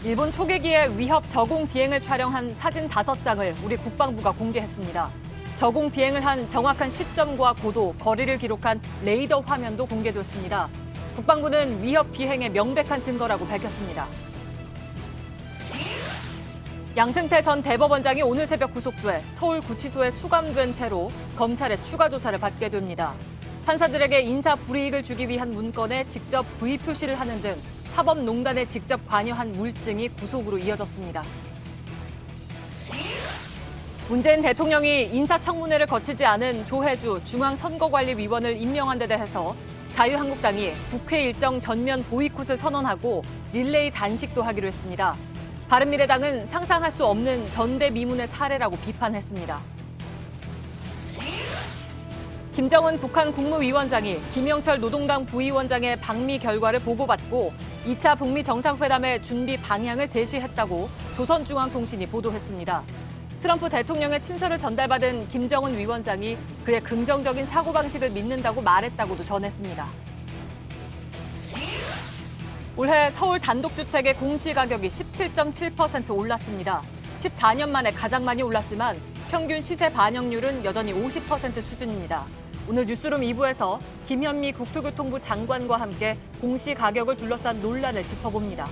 일본 초계기의 위협 저공 비행을 촬영한 사진 5장을 우리 국방부가 공개했습니다. 저공 비행을 한 정확한 시점과 고도, 거리를 기록한 레이더 화면도 공개됐습니다. 국방부는 위협 비행의 명백한 증거라고 밝혔습니다. 양승태 전 대법원장이 오늘 새벽 구속돼 서울구치소에 수감된 채로 검찰의 추가 조사를 받게 됩니다. 판사들에게 인사 불이익을 주기 위한 문건에 직접 V 표시를 하는 등 사법농단에 직접 관여한 물증이 구속으로 이어졌습니다. 문재인 대통령이 인사청문회를 거치지 않은 조혜주 중앙선거관리위원을 임명한 데 대해서 자유한국당이 국회 일정 전면 보이콧을 선언하고 릴레이 단식도 하기로 했습니다. 바른미래당은 상상할 수 없는 전대미문의 사례라고 비판했습니다. 김정은 북한 국무위원장이 김영철 노동당 부위원장의 방미 결과를 보고받고 2차 북미 정상회담의 준비 방향을 제시했다고 조선중앙통신이 보도했습니다. 트럼프 대통령의 친서를 전달받은 김정은 위원장이 그의 긍정적인 사고방식을 믿는다고 말했다고도 전했습니다. 올해 서울 단독주택의 공시가격이 17.7% 올랐습니다. 14년 만에 가장 많이 올랐지만 평균 시세 반영률은 여전히 50% 수준입니다. 오늘 뉴스룸 2부에서 김현미 국토교통부 장관과 함께 공시가격을 둘러싼 논란을 짚어봅니다.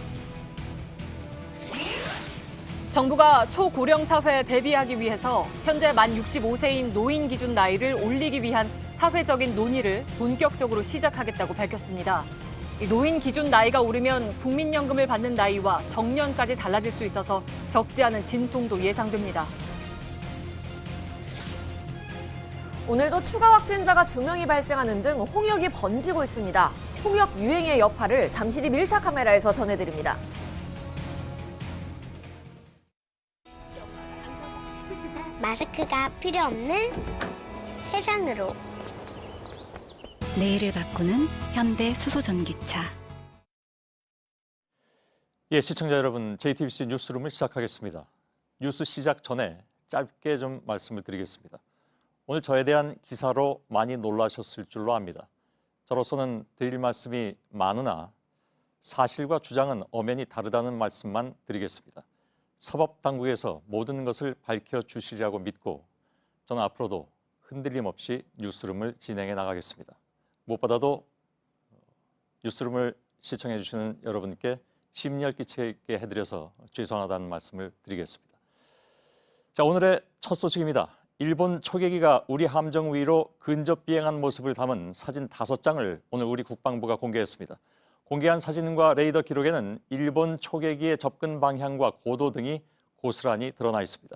정부가 초고령 사회에 대비하기 위해서 현재 만 65세인 노인 기준 나이를 올리기 위한 사회적인 논의를 본격적으로 시작하겠다고 밝혔습니다. 노인 기준 나이가 오르면 국민연금을 받는 나이와 정년까지 달라질 수 있어서 적지 않은 진통도 예상됩니다. 오늘도 추가 확진자가 2명이 발생하는 등 홍역이 번지고 있습니다. 홍역 유행의 여파를 잠시 뒤 밀착 카메라에서 전해드립니다. 마스크가 필요 없는 세상으로. 내일을 바꾸는 현대 수소전기차. 예, 시청자 여러분, JTBC 뉴스룸을 시작하겠습니다. 뉴스 시작 전에 짧게 좀 말씀을 드리겠습니다. 오늘 저에 대한 기사로 많이 놀라셨을 줄로 압니다. 저로서는 드릴 말씀이 많으나 사실과 주장은 엄연히 다르다는 말씀만 드리겠습니다. 사법당국에서 모든 것을 밝혀주시리라고 믿고 저는 앞으로도 흔들림 없이 뉴스룸을 진행해 나가겠습니다. 무엇보다도 뉴스룸을 시청해 주시는 여러분께 심려를 끼치게 해드려서 죄송하다는 말씀을 드리겠습니다. 자, 오늘의 첫 소식입니다. 일본 초계기가 우리 함정 위로 근접 비행한 모습을 담은 사진 5장을 오늘 우리 국방부가 공개했습니다. 공개한 사진과 레이더 기록에는 일본 초계기의 접근 방향과 고도 등이 고스란히 드러나 있습니다.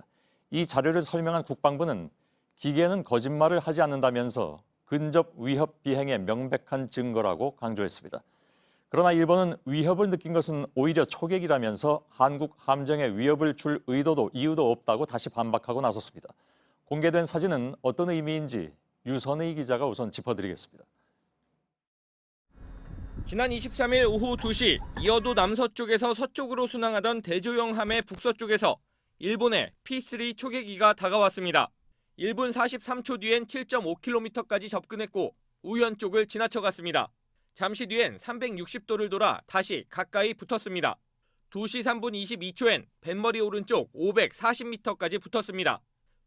이 자료를 설명한 국방부는 기계는 거짓말을 하지 않는다면서 근접 위협 비행의 명백한 증거라고 강조했습니다. 그러나 일본은 위협을 느낀 것은 오히려 초계기라면서 한국 함정에 위협을 줄 의도도 이유도 없다고 다시 반박하고 나섰습니다. 공개된 사진은 어떤 의미인지 유선의 기자가 우선 짚어드리겠습니다. 지난 23일 오후 2시 이어도 남서쪽에서 서쪽으로 순항하던 대조영 함의 북서쪽에서 일본의 P3 초계기가 다가왔습니다. 1분 43초 뒤엔 7.5km까지 접근했고 우현 쪽을 지나쳐갔습니다. 잠시 뒤엔 360도를 돌아 다시 가까이 붙었습니다. 2시 3분 22초엔 뱃머리 오른쪽 540m까지 붙었습니다.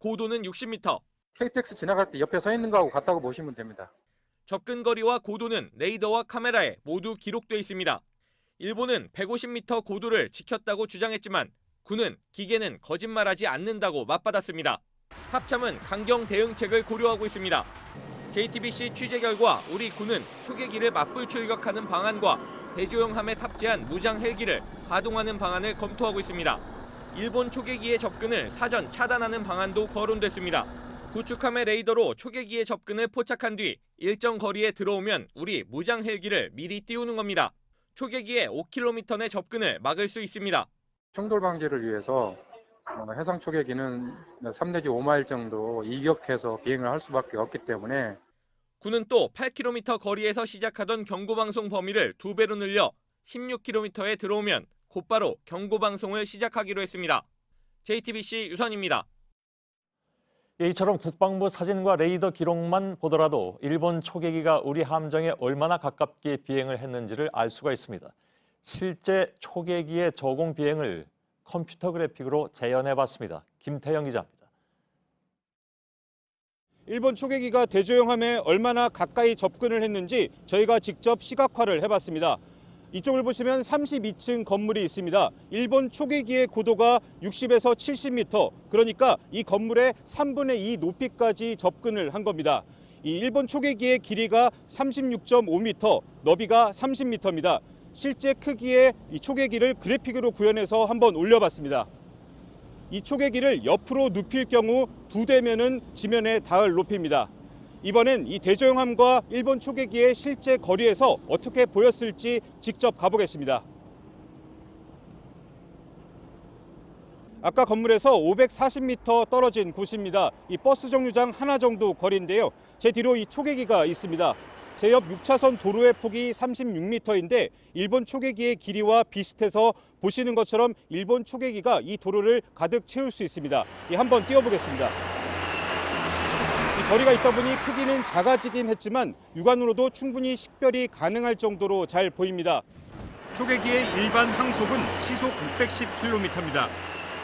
고도는 60m. KTX 지나갈 때 옆에 서 있는 거하고 같다고 보시면 됩니다. 접근 거리와 고도는 레이더와 카메라에 모두 기록돼 있습니다. 일본은 150m 고도를 지켰다고 주장했지만 군은 기계는 거짓말하지 않는다고 맞받았습니다. 합참은 강경 대응책을 고려하고 있습니다. JTBC 취재 결과 우리 군은 초계기를 맞불 출격하는 방안과 대조영 함에 탑재한 무장 헬기를 가동하는 방안을 검토하고 있습니다. 일본 초계기의 접근을 사전 차단하는 방안도 거론됐습니다. 구축함의 레이더로 초계기의 접근을 포착한 뒤 일정 거리에 들어오면 우리 무장 헬기를 미리 띄우는 겁니다. 초계기의 5km 내 접근을 막을 수 있습니다. 충돌 방지를 위해서 해상 초계기는 3 내지 5마일 정도 이격해서 비행을 할 수밖에 없기 때문에 군은 또 8km 거리에서 시작하던 경고방송 범위를 2배로 늘려 16km에 들어오면 곧바로 경고방송을 시작하기로 했습니다. JTBC 유선입니다. 이처럼 국방부 사진과 레이더 기록만 보더라도 일본 초계기가 우리 함정에 얼마나 가깝게 비행을 했는지를 알 수가 있습니다. 실제 초계기의 저공 비행을 컴퓨터 그래픽으로 재현해봤습니다. 김태영 기자입니다. 일본 초계기가 대조영함에 얼마나 가까이 접근을 했는지 저희가 직접 시각화를 해봤습니다. 이쪽을 보시면 32층 건물이 있습니다. 일본 초계기의 고도가 60에서 70m, 그러니까 이 건물의 3분의 2 높이까지 접근을 한 겁니다. 이 일본 초계기의 길이가 36.5m, 너비가 30m입니다. 실제 크기의 이 초계기를 그래픽으로 구현해서 한번 올려봤습니다. 이 초계기를 옆으로 눕힐 경우 2대면은 지면에 닿을 높이입니다. 이번엔 이 대조영함과 일본 초계기의 실제 거리에서 어떻게 보였을지 직접 가보겠습니다. 아까 건물에서 540m 떨어진 곳입니다. 이 버스 정류장 하나 정도 거리인데요. 제 뒤로 이 초계기가 있습니다. 제 옆 6차선 도로의 폭이 36m인데 일본 초계기의 길이와 비슷해서 보시는 것처럼 일본 초계기가 이 도로를 가득 채울 수 있습니다. 한번 띄워보겠습니다. 이 거리가 있다 보니 크기는 작아지긴 했지만 육안으로도 충분히 식별이 가능할 정도로 잘 보입니다. 초계기의 일반 항속은 시속 610km입니다.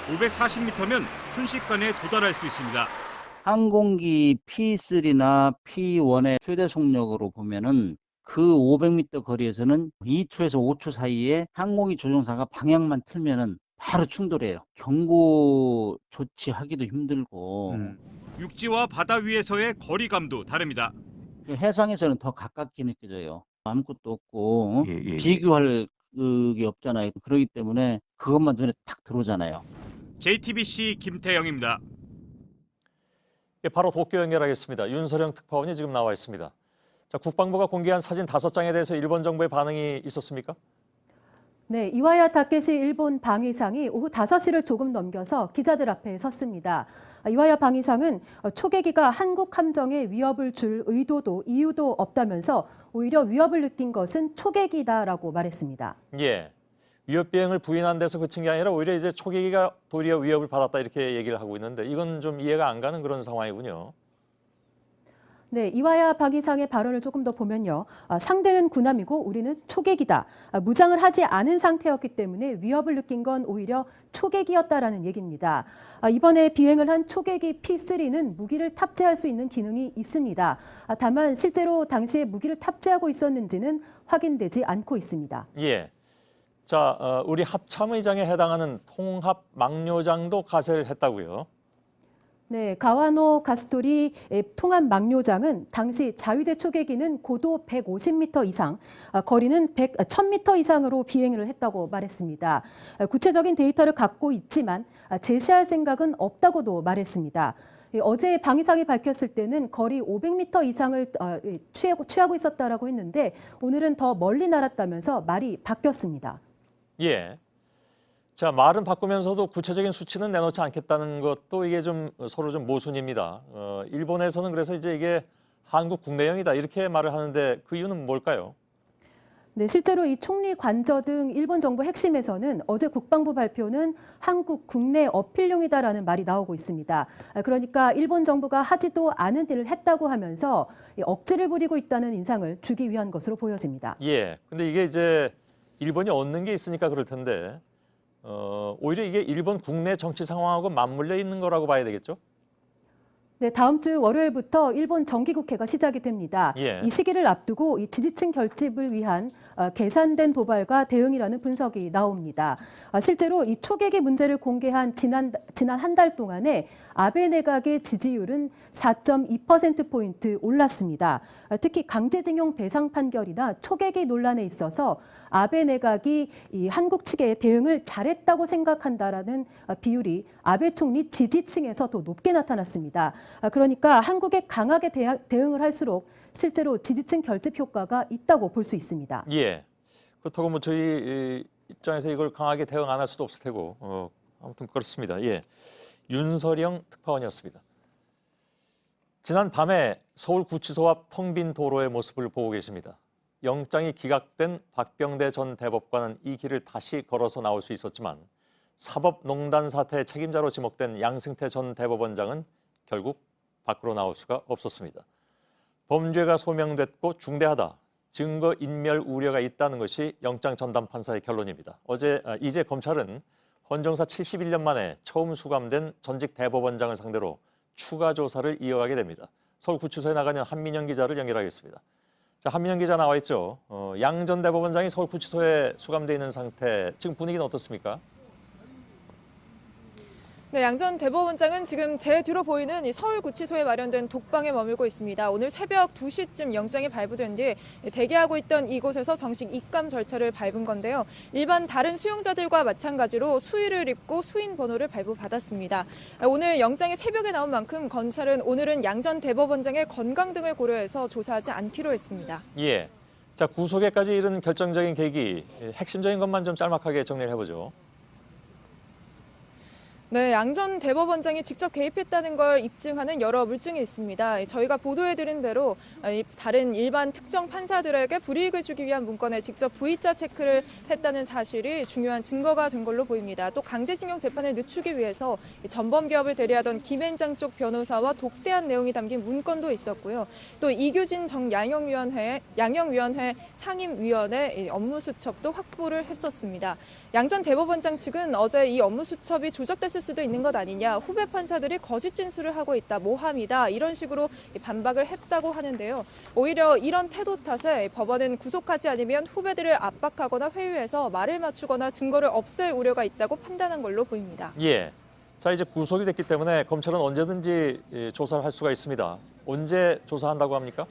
540m면 순식간에 도달할 수 있습니다. 항공기 P3나 P1의 최대 속력으로 보면은 그 500m 거리에서는 2초에서 5초 사이에 항공기 조종사가 방향만 틀면은 바로 충돌해요. 경고 조치하기도 힘들고. 육지와 바다 위에서의 거리감도 다릅니다. 해상에서는 더 가깝게 느껴져요. 아무것도 없고 비교할 그게 없잖아요. 그렇기 때문에 그것만 눈에 딱 들어오잖아요. JTBC 김태영입니다. 바로 도쿄 연결하겠습니다. 윤서령 특파원이 지금 나와 있습니다. 자, 국방부가 공개한 사진 5장에 대해서 일본 정부의 반응이 있었습니까? 네, 이와야 타케시 일본 방위상이 오후 5시를 조금 넘겨서 기자들 앞에 섰습니다. 이와야 방위상은 초계기가 한국 함정에 위협을 줄 의도도 이유도 없다면서 오히려 위협을 느낀 것은 초계기다라고 말했습니다. 예, 위협 비행을 부인한 데서 그친 게 아니라 오히려 이제 초계기가 도리어 위협을 받았다 이렇게 얘기를 하고 있는데 이건 좀 이해가 안 가는 그런 상황이군요. 네, 이와야 방위상의 발언을 조금 더 보면요. 상대는 군함이고 우리는 초계기다. 무장을 하지 않은 상태였기 때문에 위협을 느낀 건 오히려 초계기였다라는 얘기입니다. 이번에 비행을 한 초계기 P3는 무기를 탑재할 수 있는 기능이 있습니다. 다만 실제로 당시에 무기를 탑재하고 있었는지는 확인되지 않고 있습니다. 예. 자, 우리 합참의장에 해당하는 통합 막료장도 가세를 했다고요. 네, 가와노 가스토리 통합 막료장은 당시 자위대 초계기는 고도 150m 이상, 거리는 1000m 이상으로 비행을 했다고 말했습니다. 구체적인 데이터를 갖고 있지만 제시할 생각은 없다고도 말했습니다. 어제 방위상이 밝혔을 때는 거리 500m 이상을 취하고 있었다라고 했는데 오늘은 더 멀리 날았다면서 말이 바뀌었습니다. 예. 자, 말은 바꾸면서도 구체적인 수치는 내놓지 않겠다는 것도 이게 좀 서로 좀 모순입니다. 일본에서는 그래서 이제 이게 한국 국내용이다 이렇게 말을 하는데 그 이유는 뭘까요? 네, 실제로 이 총리 관저 등 일본 정부 핵심에서는 어제 국방부 발표는 한국 국내 어필용이다라는 말이 나오고 있습니다. 그러니까 일본 정부가 하지도 않은 일을 했다고 하면서 억지를 부리고 있다는 인상을 주기 위한 것으로 보여집니다. 예. 근데 이게 이제 일본이 얻는 게 있으니까 그럴 텐데 오히려 이게 일본 국내 정치 상황하고 맞물려 있는 거라고 봐야 되겠죠? 네, 다음 주 월요일부터 일본 정기국회가 시작이 됩니다. 예. 이 시기를 앞두고 이 지지층 결집을 위한 계산된 도발과 대응이라는 분석이 나옵니다. 실제로 이 초계기 문제를 공개한 지난 한 달 동안에 아베 내각의 지지율은 4.2%포인트 올랐습니다. 특히 강제징용 배상 판결이나 초계기 논란에 있어서 아베 내각이 이 한국 측의 대응을 잘했다고 생각한다라는 비율이 아베 총리 지지층에서 더 높게 나타났습니다. 그러니까 한국에 강하게 대응을 할수록 실제로 지지층 결집 효과가 있다고 볼 수 있습니다. 예. 그렇다고 뭐 저희 입장에서 이걸 강하게 대응 안 할 수도 없을 테고 아무튼 그렇습니다. 예. 윤서령 특파원이었습니다. 지난 밤에 서울 구치소 앞 텅 빈 도로의 모습을 보고 계십니다. 영장이 기각된 박병대 전 대법관은 이 길을 다시 걸어서 나올 수 있었지만 사법농단 사태의 책임자로 지목된 양승태 전 대법원장은 결국 밖으로 나올 수가 없었습니다. 범죄가 소명됐고 중대하다 증거 인멸 우려가 있다는 것이 영장 전담 판사의 결론입니다. 이제 검찰은 헌정사 71년 만에 처음 수감된 전직 대법원장을 상대로 추가 조사를 이어가게 됩니다. 서울구치소에 나가는 한민영 기자를 연결하겠습니다. 자, 한민영 기자 나와 있죠. 양 전 대법원장이 서울구치소에 수감돼 있는 상태, 지금 분위기는 어떻습니까? 네, 양 전 대법원장은 지금 제 뒤로 보이는 이 서울구치소에 마련된 독방에 머물고 있습니다. 오늘 새벽 2시쯤 영장이 발부된 뒤 대기하고 있던 이곳에서 정식 입감 절차를 밟은 건데요. 일반 다른 수용자들과 마찬가지로 수의를 입고 수인 번호를 발부받았습니다. 오늘 영장이 새벽에 나온 만큼 검찰은 오늘은 양 전 대법원장의 건강 등을 고려해서 조사하지 않기로 했습니다. 예. 자, 구속에까지 이른 결정적인 계기, 핵심적인 것만 좀 짤막하게 정리를 해보죠. 네, 양 전 대법원장이 직접 개입했다는 걸 입증하는 여러 물증이 있습니다. 저희가 보도해드린 대로 다른 일반 특정 판사들에게 불이익을 주기 위한 문건에 직접 V자 체크를 했다는 사실이 중요한 증거가 된 걸로 보입니다. 또 강제징용 재판을 늦추기 위해서 전범기업을 대리하던 김앤장 쪽 변호사와 독대한 내용이 담긴 문건도 있었고요. 또 이규진 양형위원회 상임위원회 업무 수첩도 확보를 했었습니다. 양 전 대법원장 측은 어제 이 업무 수첩이 조작됐을 수도 있는 것 아니냐, 후배 판사들이 거짓 진술을 하고 있다, 모함이다, 이런 식으로 반박을 했다고 하는데요. 오히려 이런 태도 탓에 법원은 구속하지 않으면 후배들을 압박하거나 회유해서 말을 맞추거나 증거를 없앨 우려가 있다고 판단한 걸로 보입니다. 예. 자, 이제 구속이 됐기 때문에 검찰은 언제든지 조사를 할 수가 있습니다. 언제 조사한다고 합니까?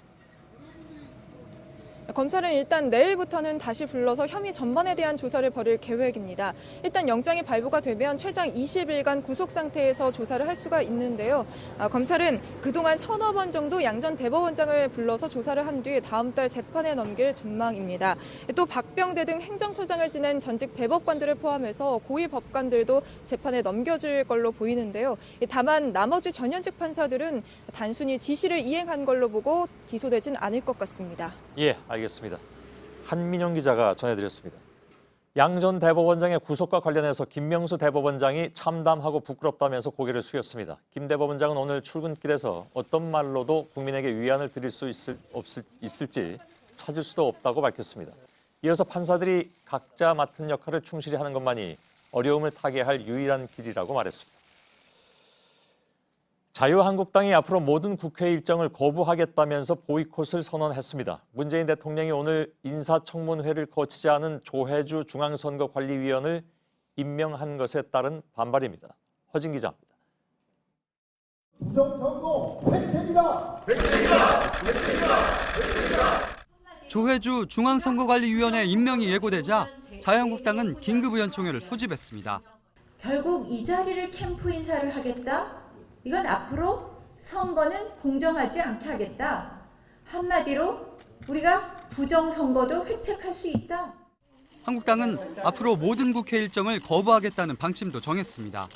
검찰은 일단 내일부터는 다시 불러서 혐의 전반에 대한 조사를 벌일 계획입니다. 일단 영장이 발부가 되면 최장 20일간 구속 상태에서 조사를 할 수가 있는데요. 검찰은 그동안 서너 번 정도 양 전 대법원장을 불러서 조사를 한 뒤 다음 달 재판에 넘길 전망입니다. 또 박병대 등 행정처장을 지낸 전직 대법관들을 포함해서 고위 법관들도 재판에 넘겨질 걸로 보이는데요. 다만 나머지 전현직 판사들은 단순히 지시를 이행한 걸로 보고 기소되진 않을 것 같습니다. 예, 알겠습니다. 한민영 기자가 전해드렸습니다. 양 전 대법원장의 구속과 관련해서 김명수 대법원장이 참담하고 부끄럽다면서 고개를 숙였습니다. 김 대법원장은 오늘 출근길에서 어떤 말로도 국민에게 위안을 드릴 수 있을지 찾을 수도 없다고 밝혔습니다. 이어서 판사들이 각자 맡은 역할을 충실히 하는 것만이 어려움을 타개할 유일한 길이라고 말했습니다. 자유한국당이 앞으로 모든 국회 일정을 거부하겠다면서 보이콧을 선언했습니다. 문재인 대통령이 오늘 인사청문회를 거치지 않은 조혜주 중앙선거관리위원을 임명한 것에 따른 반발입니다. 허진 기자입니다. 부정선거 획책이다! 조혜주 중앙선거관리위원회 임명이 예고되자 자유한국당은 긴급의원총회를 소집했습니다. 결국 이 자리를 캠프 인사를 하겠다? 이건 앞으로 선거는 공정하지 않게 하겠다. 한마디로 우리가 부정선거도 획책할 수 있다. 한국당은 앞으로 모든 국회 일정을 거부하겠다는 방침도 정했습니다.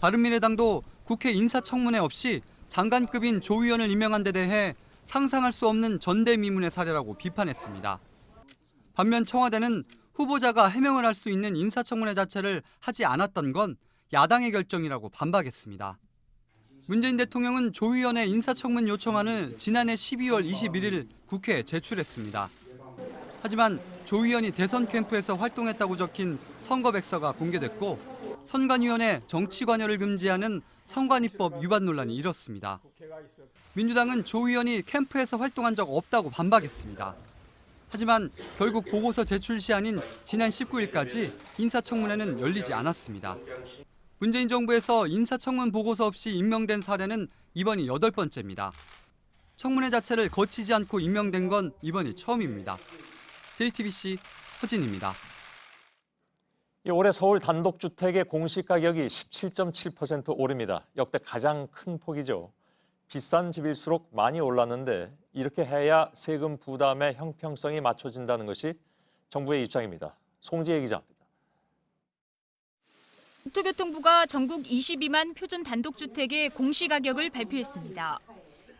바른미래당도 국회 인사청문회 없이 장관급인 조 의원을 임명한 데 대해 상상할 수 없는 전대미문의 사례라고 비판했습니다. 반면 청와대는 후보자가 해명을 할 수 있는 인사청문회 자체를 하지 않았던 건 야당의 결정이라고 반박했습니다. 문재인 대통령은 조 의원의 인사청문 요청안을 지난해 12월 21일 국회에 제출했습니다. 하지만 조 의원이 대선 캠프에서 활동했다고 적힌 선거백서가 공개됐고 선관위원회 정치 관여를 금지하는 선관위법 위반 논란이 일었습니다. 민주당은 조 의원이 캠프에서 활동한 적 없다고 반박했습니다. 하지만 결국 보고서 제출 시한인 지난 19일까지 인사청문회는 열리지 않았습니다. 문재인 정부에서 인사청문 보고서 없이 임명된 사례는 이번이 8번째입니다. 청문회 자체를 거치지 않고 임명된 건 이번이 처음입니다. JTBC 허진입니다. 올해 서울 단독주택의 공시가격이 17.7% 오릅니다. 역대 가장 큰 폭이죠. 비싼 집일수록 많이 올랐는데 이렇게 해야 세금 부담의 형평성이 맞춰진다는 것이 정부의 입장입니다. 송지혜 기자입니다. 국토교통부가 전국 22만 표준 단독주택의 공시가격을 발표했습니다.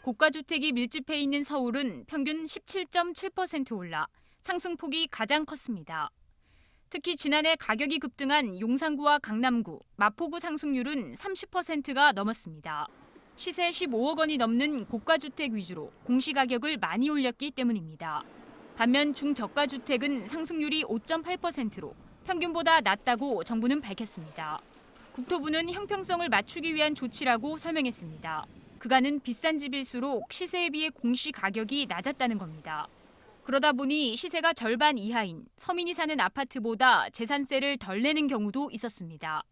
고가주택이 밀집해 있는 서울은 평균 17.7% 올라 상승폭이 가장 컸습니다. 특히 지난해 가격이 급등한 용산구와 강남구, 마포구 상승률은 30%가 넘었습니다. 시세 15억 원이 넘는 고가주택 위주로 공시가격을 많이 올렸기 때문입니다. 반면 중저가 주택은 상승률이 5.8%로 평균보다 낮다고 정부는 밝혔습니다. 국토부는 형평성을 맞추기 위한 조치라고 설명했습니다. 그간은 비싼 집일수록 시세에 비해 공시 가격이 낮았다는 겁니다. 그러다 보니 시세가 절반 이하인 서민이 사는 아파트보다 재산세를 덜 내는 경우도 있었습니다.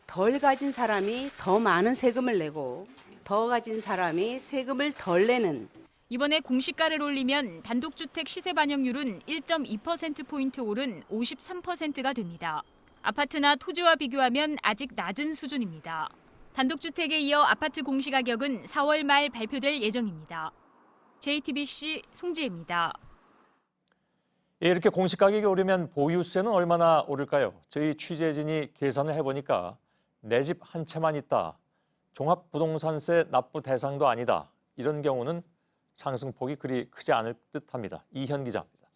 덜 가진 사람이 더 많은 세금을 내고 더 가진 사람이 세금을 덜 내는. 이번에 공시가를 올리면 단독주택 시세 반영률은 1.2%포인트 오른 53%가 됩니다. 아파트나 토지와 비교하면 아직 낮은 수준입니다. 단독주택에 이어 아파트 공시가격은 4월 말 발표될 예정입니다. JTBC 송지혜입니다. 예, 이렇게 공시가격이 오르면 보유세는 얼마나 오를까요? 저희 취재진이 계산을 해보니까 내 집 한 채만 있다, 종합부동산세 납부 대상도 아니다, 이런 경우는 상승폭이 그리 크지 않을 듯합니다. 이현 기자입니다.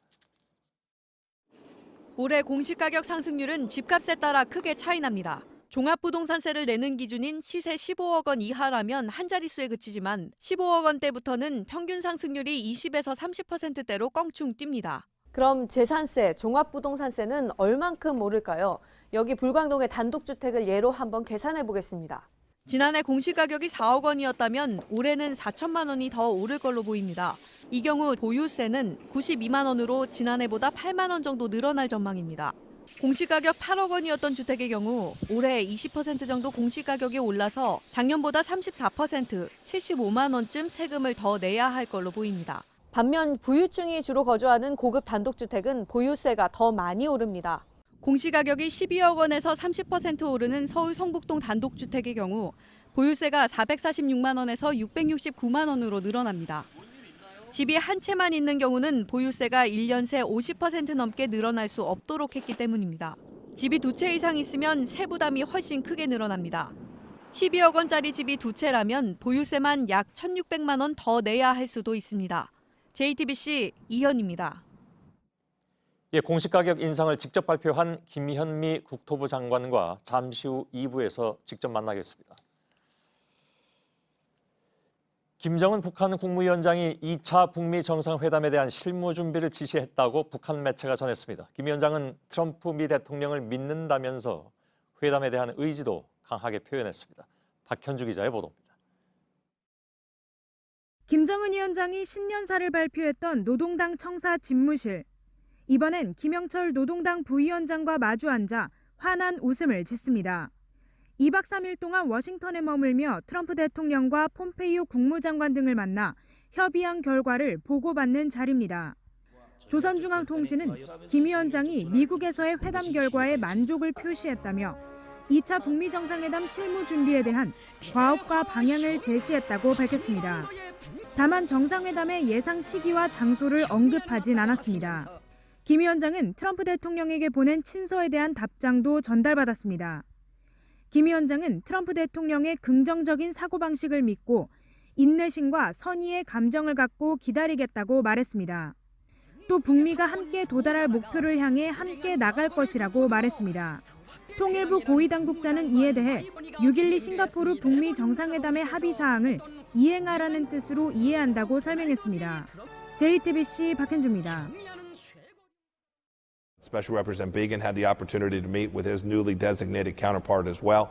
올해 공시가격 상승률은 집값에 따라 크게 차이납니다. 종합부동산세를 내는 기준인 시세 15억 원 이하라면 한 자릿수에 그치지만 15억 원대부터는 평균 상승률이 20에서 30%대로 껑충 뜁니다. 그럼 재산세, 종합부동산세는 얼만큼 오를까요? 여기 불광동의 단독주택을 예로 한번 계산해 보겠습니다. 지난해 공시가격이 4억 원이었다면 올해는 4천만 원이 더 오를 걸로 보입니다. 이 경우 보유세는 92만 원으로 지난해보다 8만 원 정도 늘어날 전망입니다. 공시가격 8억 원이었던 주택의 경우 올해 20% 정도 공시가격이 올라서 작년보다 34%, 75만 원쯤 세금을 더 내야 할 걸로 보입니다. 반면 부유층이 주로 거주하는 고급 단독주택은 보유세가 더 많이 오릅니다. 공시가격이 12억 원에서 30% 오르는 서울 성북동 단독주택의 경우 보유세가 446만 원에서 669만 원으로 늘어납니다. 집이 한 채만 있는 경우는 보유세가 1년 새 50% 넘게 늘어날 수 없도록 했기 때문입니다. 집이 두 채 이상 있으면 세부담이 훨씬 크게 늘어납니다. 12억 원짜리 집이 두 채라면 보유세만 약 1,600만 원 더 내야 할 수도 있습니다. JTBC 이현입니다. 예, 공시가격 인상을 직접 발표한 김현미 국토부 장관과 잠시 후 2부에서 직접 만나겠습니다. 김정은 북한 국무위원장이 2차 북미 정상회담에 대한 실무 준비를 지시했다고 북한 매체가 전했습니다. 김 위원장은 트럼프 미 대통령을 믿는다면서 회담에 대한 의지도 강하게 표현했습니다. 박현주 기자의 보도입니다. 김정은 위원장이 신년사를 발표했던 노동당 청사 집무실. 이번엔 김영철 노동당 부위원장과 마주 앉아 환한 웃음을 짓습니다. 2박 3일 동안 워싱턴에 머물며 트럼프 대통령과 폼페이오 국무장관 등을 만나 협의한 결과를 보고받는 자리입니다. 조선중앙통신은 김 위원장이 미국에서의 회담 결과에 만족을 표시했다며 2차 북미 정상회담 실무 준비에 대한 과업과 방향을 제시했다고 밝혔습니다. 다만 정상회담의 예상 시기와 장소를 언급하진 않았습니다. 김 위원장은 트럼프 대통령에게 보낸 친서에 대한 답장도 전달받았습니다. 김 위원장은 트럼프 대통령의 긍정적인 사고방식을 믿고 인내심과 선의의 감정을 갖고 기다리겠다고 말했습니다. 또 북미가 함께 도달할 목표를 향해 함께 나갈 것이라고 말했습니다. 통일부 고위당국자는 이에 대해 6.12 싱가포르 북미 정상회담의 합의사항을 이행하라는 뜻으로 이해한다고 설명했습니다. JTBC 박현주입니다. Special Representative Biegun had the opportunity to meet with his newly designated counterpart as well.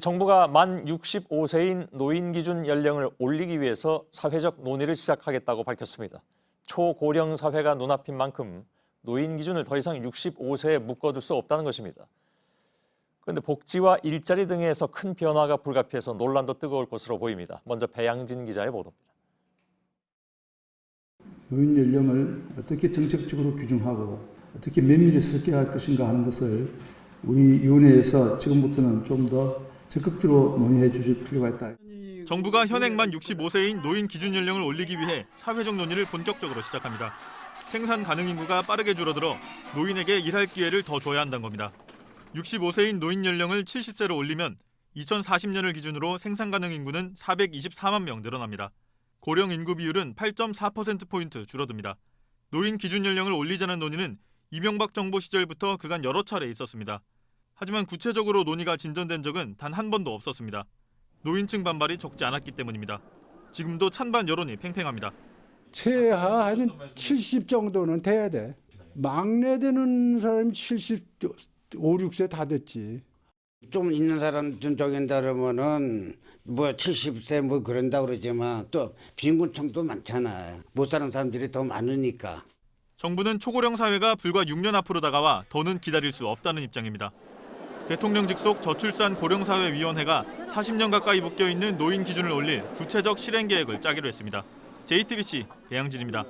정부가 만 65세인 노인 기준 연령을 올리기 위해서 사회적 논의를 시작하겠다고 밝혔습니다. 초고령 사회가 눈앞인 만큼 노인 기준을 더 이상 65세에 묶어둘 수 없다는 것입니다. 그런데 복지와 일자리 등에서 큰 변화가 불가피해서 논란도 뜨거울 것으로 보입니다. 먼저 배양진 기자의 보도입니다. 노인 연령을 어떻게 정책적으로 규정하고 어떻게 면밀히 설계할 것인가 하는 것을 우리 위원회에서 지금부터는 좀 더 적극적으로 논의해 주실 필요가 있다. 정부가 현행 만 65세인 노인 기준 연령을 올리기 위해 사회적 논의를 본격적으로 시작합니다. 생산 가능 인구가 빠르게 줄어들어 노인에게 일할 기회를 더 줘야 한다는 겁니다. 65세인 노인 연령을 70세로 올리면 2040년을 기준으로 생산 가능 인구는 424만 명 늘어납니다. 고령 인구 비율은 8.4%포인트 줄어듭니다. 노인 기준 연령을 올리자는 논의는 이명박 정부 시절부터 그간 여러 차례 있었습니다. 하지만 구체적으로 논의가 진전된 적은 단 한 번도 없었습니다. 노인층 반발이 적지 않았기 때문입니다. 지금도 찬반 여론이 팽팽합니다. 최하 한 70 정도는 돼야 돼. 막내 되는 사람이 75, 6세 다 됐지. 좀 있는 사람 저긴다 그러면은 뭐 70세 뭐 그런다 그러지만 또 빈곤층도 많잖아. 못 사는 사람들이 더 많으니까. 정부는 초고령 사회가 불과 6년 앞으로 다가와 더는 기다릴 수 없다는 입장입니다. 대통령 직속 저출산 고령사회위원회가 40년 가까이 묶여있는 노인 기준을 올릴 구체적 실행 계획을 짜기로 했습니다. JTBC 배양진입니다.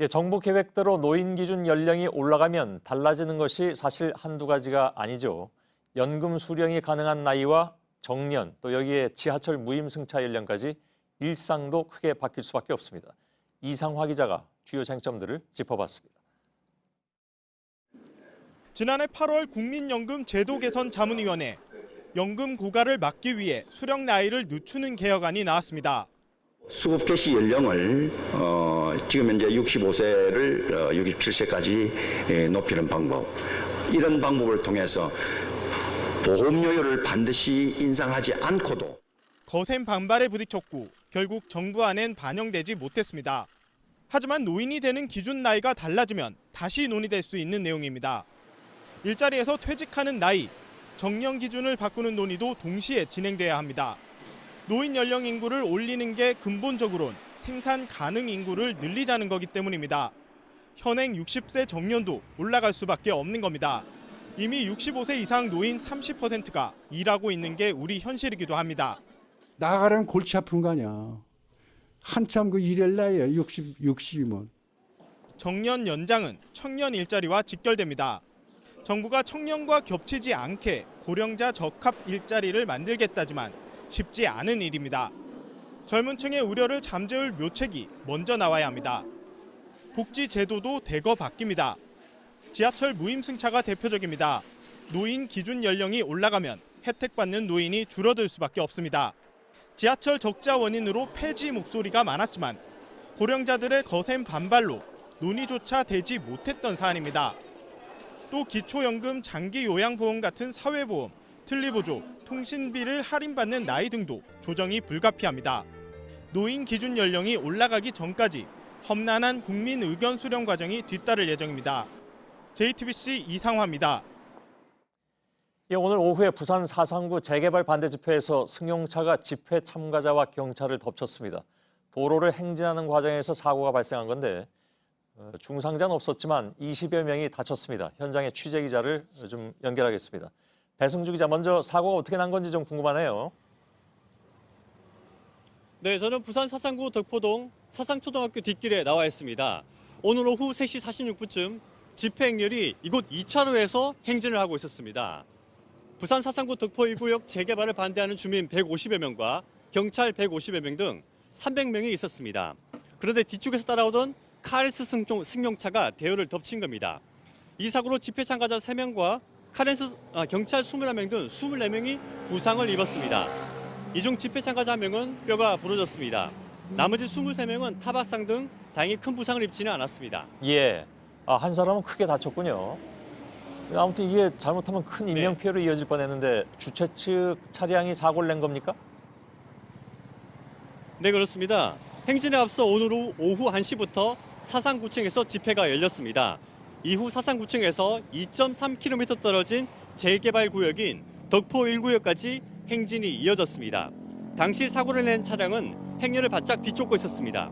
정부 계획대로 노인 기준 연령이 올라가면 달라지는 것이 사실 한두 가지가 아니죠. 연금 수령이 가능한 나이와 정년, 또 여기에 지하철 무임승차 연령까지 일상도 크게 바뀔 수밖에 없습니다. 이상화 기자가 주요 쟁점들을 짚어봤습니다. 지난해 8월 국민연금 제도 개선 자문위원회, 연금 고갈을 막기 위해 수령 나이를 늦추는 개혁안이 나왔습니다. 수급 개시 연령을 지금 현재 65세를 67세까지 높이는 방법, 이런 방법을 통해서 보험료율을 반드시 인상하지 않고도 거센 반발에 부딪혔고 결국 정부 안엔 반영되지 못했습니다. 하지만 노인이 되는 기준 나이가 달라지면 다시 논의될 수 있는 내용입니다. 일자리에서 퇴직하는 나이, 정년 기준을 바꾸는 논의도 동시에 진행돼야 합니다. 노인 연령 인구를 올리는 게 근본적으로는 생산 가능 인구를 늘리자는 거기 때문입니다. 현행 60세 정년도 올라갈 수밖에 없는 겁니다. 이미 65세 이상 노인 30%가 일하고 있는 게 우리 현실이기도 합니다. 나가려면 골치 아픈 거 아니야. 한참 그 일할 나이야, 60이면. 정년 연장은 청년 일자리와 직결됩니다. 정부가 청년과 겹치지 않게 고령자 적합 일자리를 만들겠다지만 쉽지 않은 일입니다. 젊은 층의 우려를 잠재울 묘책이 먼저 나와야 합니다. 복지 제도도 대거 바뀝니다. 지하철 무임승차가 대표적입니다. 노인 기준 연령이 올라가면 혜택받는 노인이 줄어들 수밖에 없습니다. 지하철 적자 원인으로 폐지 목소리가 많았지만 고령자들의 거센 반발로 논의조차 되지 못했던 사안입니다. 또 기초연금, 장기요양보험 같은 사회보험, 틀니보조, 통신비를 할인받는 나이 등도 조정이 불가피합니다. 노인 기준 연령이 올라가기 전까지 험난한 국민 의견 수렴 과정이 뒤따를 예정입니다. JTBC 이상화입니다. 오늘 오후에 부산 사상구 재개발 반대 집회에서 승용차가 집회 참가자와 경찰을 덮쳤습니다. 도로를 행진하는 과정에서 사고가 발생한 건데 중상자는 없었지만 20여 명이 다쳤습니다. 현장의 취재 기자를 좀 연결하겠습니다. 배승주 기자, 먼저 사고가 어떻게 난 건지 좀 궁금하네요. 네, 저는 부산 사상구 덕포동 사상초등학교 뒷길에 나와 있습니다. 오늘 오후 3시 46분쯤 집회 행렬이 이곳 2차로에서 행진을 하고 있었습니다. 부산 사상구 덕포 1구역 재개발을 반대하는 주민 150여 명과 경찰 150여 명 등 300명이 있었습니다. 그런데 뒤쪽에서 따라오던 카렌스 승용차가 대우를 덮친 겁니다. 이 사고로 집회 참가자 3명과 경찰 21명 등 24명이 부상을 입었습니다. 이 중 집회 참가자 1명은 뼈가 부러졌습니다. 나머지 23명은 타박상 등 다행히 큰 부상을 입지는 않았습니다. 한 사람은 크게 다쳤군요. 아무튼 이게 잘못하면 큰 인명피해로 이어질 뻔했는데 주최 측 차량이 사고를 낸 겁니까? 네, 그렇습니다. 행진에 앞서 오늘 오후 1시부터 사상구청에서 집회가 열렸습니다. 이후 사상구청에서 2.3km 떨어진 재개발 구역인 덕포 1구역까지 행진이 이어졌습니다. 당시 사고를 낸 차량은 행렬을 바짝 뒤쫓고 있었습니다.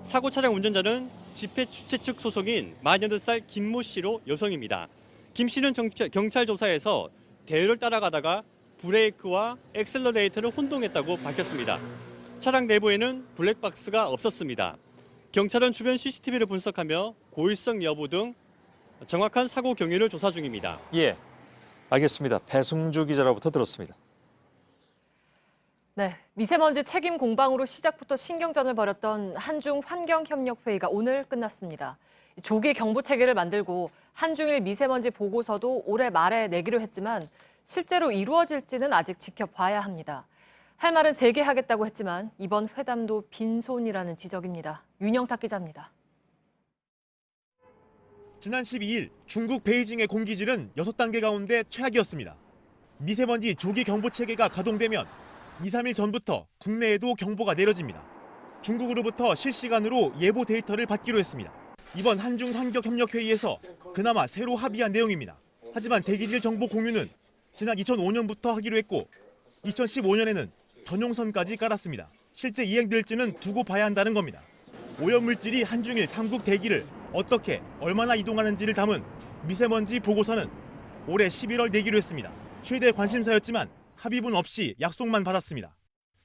사고 차량 운전자는 집회 주최 측 소속인 48살 김모 씨로 여성입니다. 김 씨는 경찰 조사에서 대회를 따라가다가 브레이크와 엑셀러레이터를 혼동했다고 밝혔습니다. 차량 내부에는 블랙박스가 없었습니다. 경찰은 주변 CCTV를 분석하며 고의성 여부 등 정확한 사고 경위를 조사 중입니다. 예, 알겠습니다. 배승주 기자로부터 들었습니다. 네, 미세먼지 책임 공방으로 시작부터 신경전을 벌였던 한중 환경협력회의가 오늘 끝났습니다. 조기 경보 체계를 만들고 한중일 미세먼지 보고서도 올해 말에 내기로 했지만 실제로 이루어질지는 아직 지켜봐야 합니다. 할 말은 3개 하겠다고 했지만 이번 회담도 빈손이라는 지적입니다. 윤영탁 기자입니다. 지난 12일 중국 베이징의 공기질은 6단계 가운데 최악이었습니다. 미세먼지 조기 경보 체계가 가동되면 2, 3일 전부터 국내에도 경보가 내려집니다. 중국으로부터 실시간으로 예보 데이터를 받기로 했습니다. 이번 한중 환경협력회의에서 그나마 새로 합의한 내용입니다. 하지만 대기질 정보 공유는 지난 2005년부터 하기로 했고 2015년에는 전용선까지 깔았습니다. 실제 이행될지는 두고 봐야 한다는 겁니다. 오염물질이 한중일 3국 대기를 어떻게 얼마나 이동하는지를 담은 미세먼지 보고서는 올해 11월 내기로 했습니다. 최대 관심사였지만 합의문 없이 약속만 받았습니다.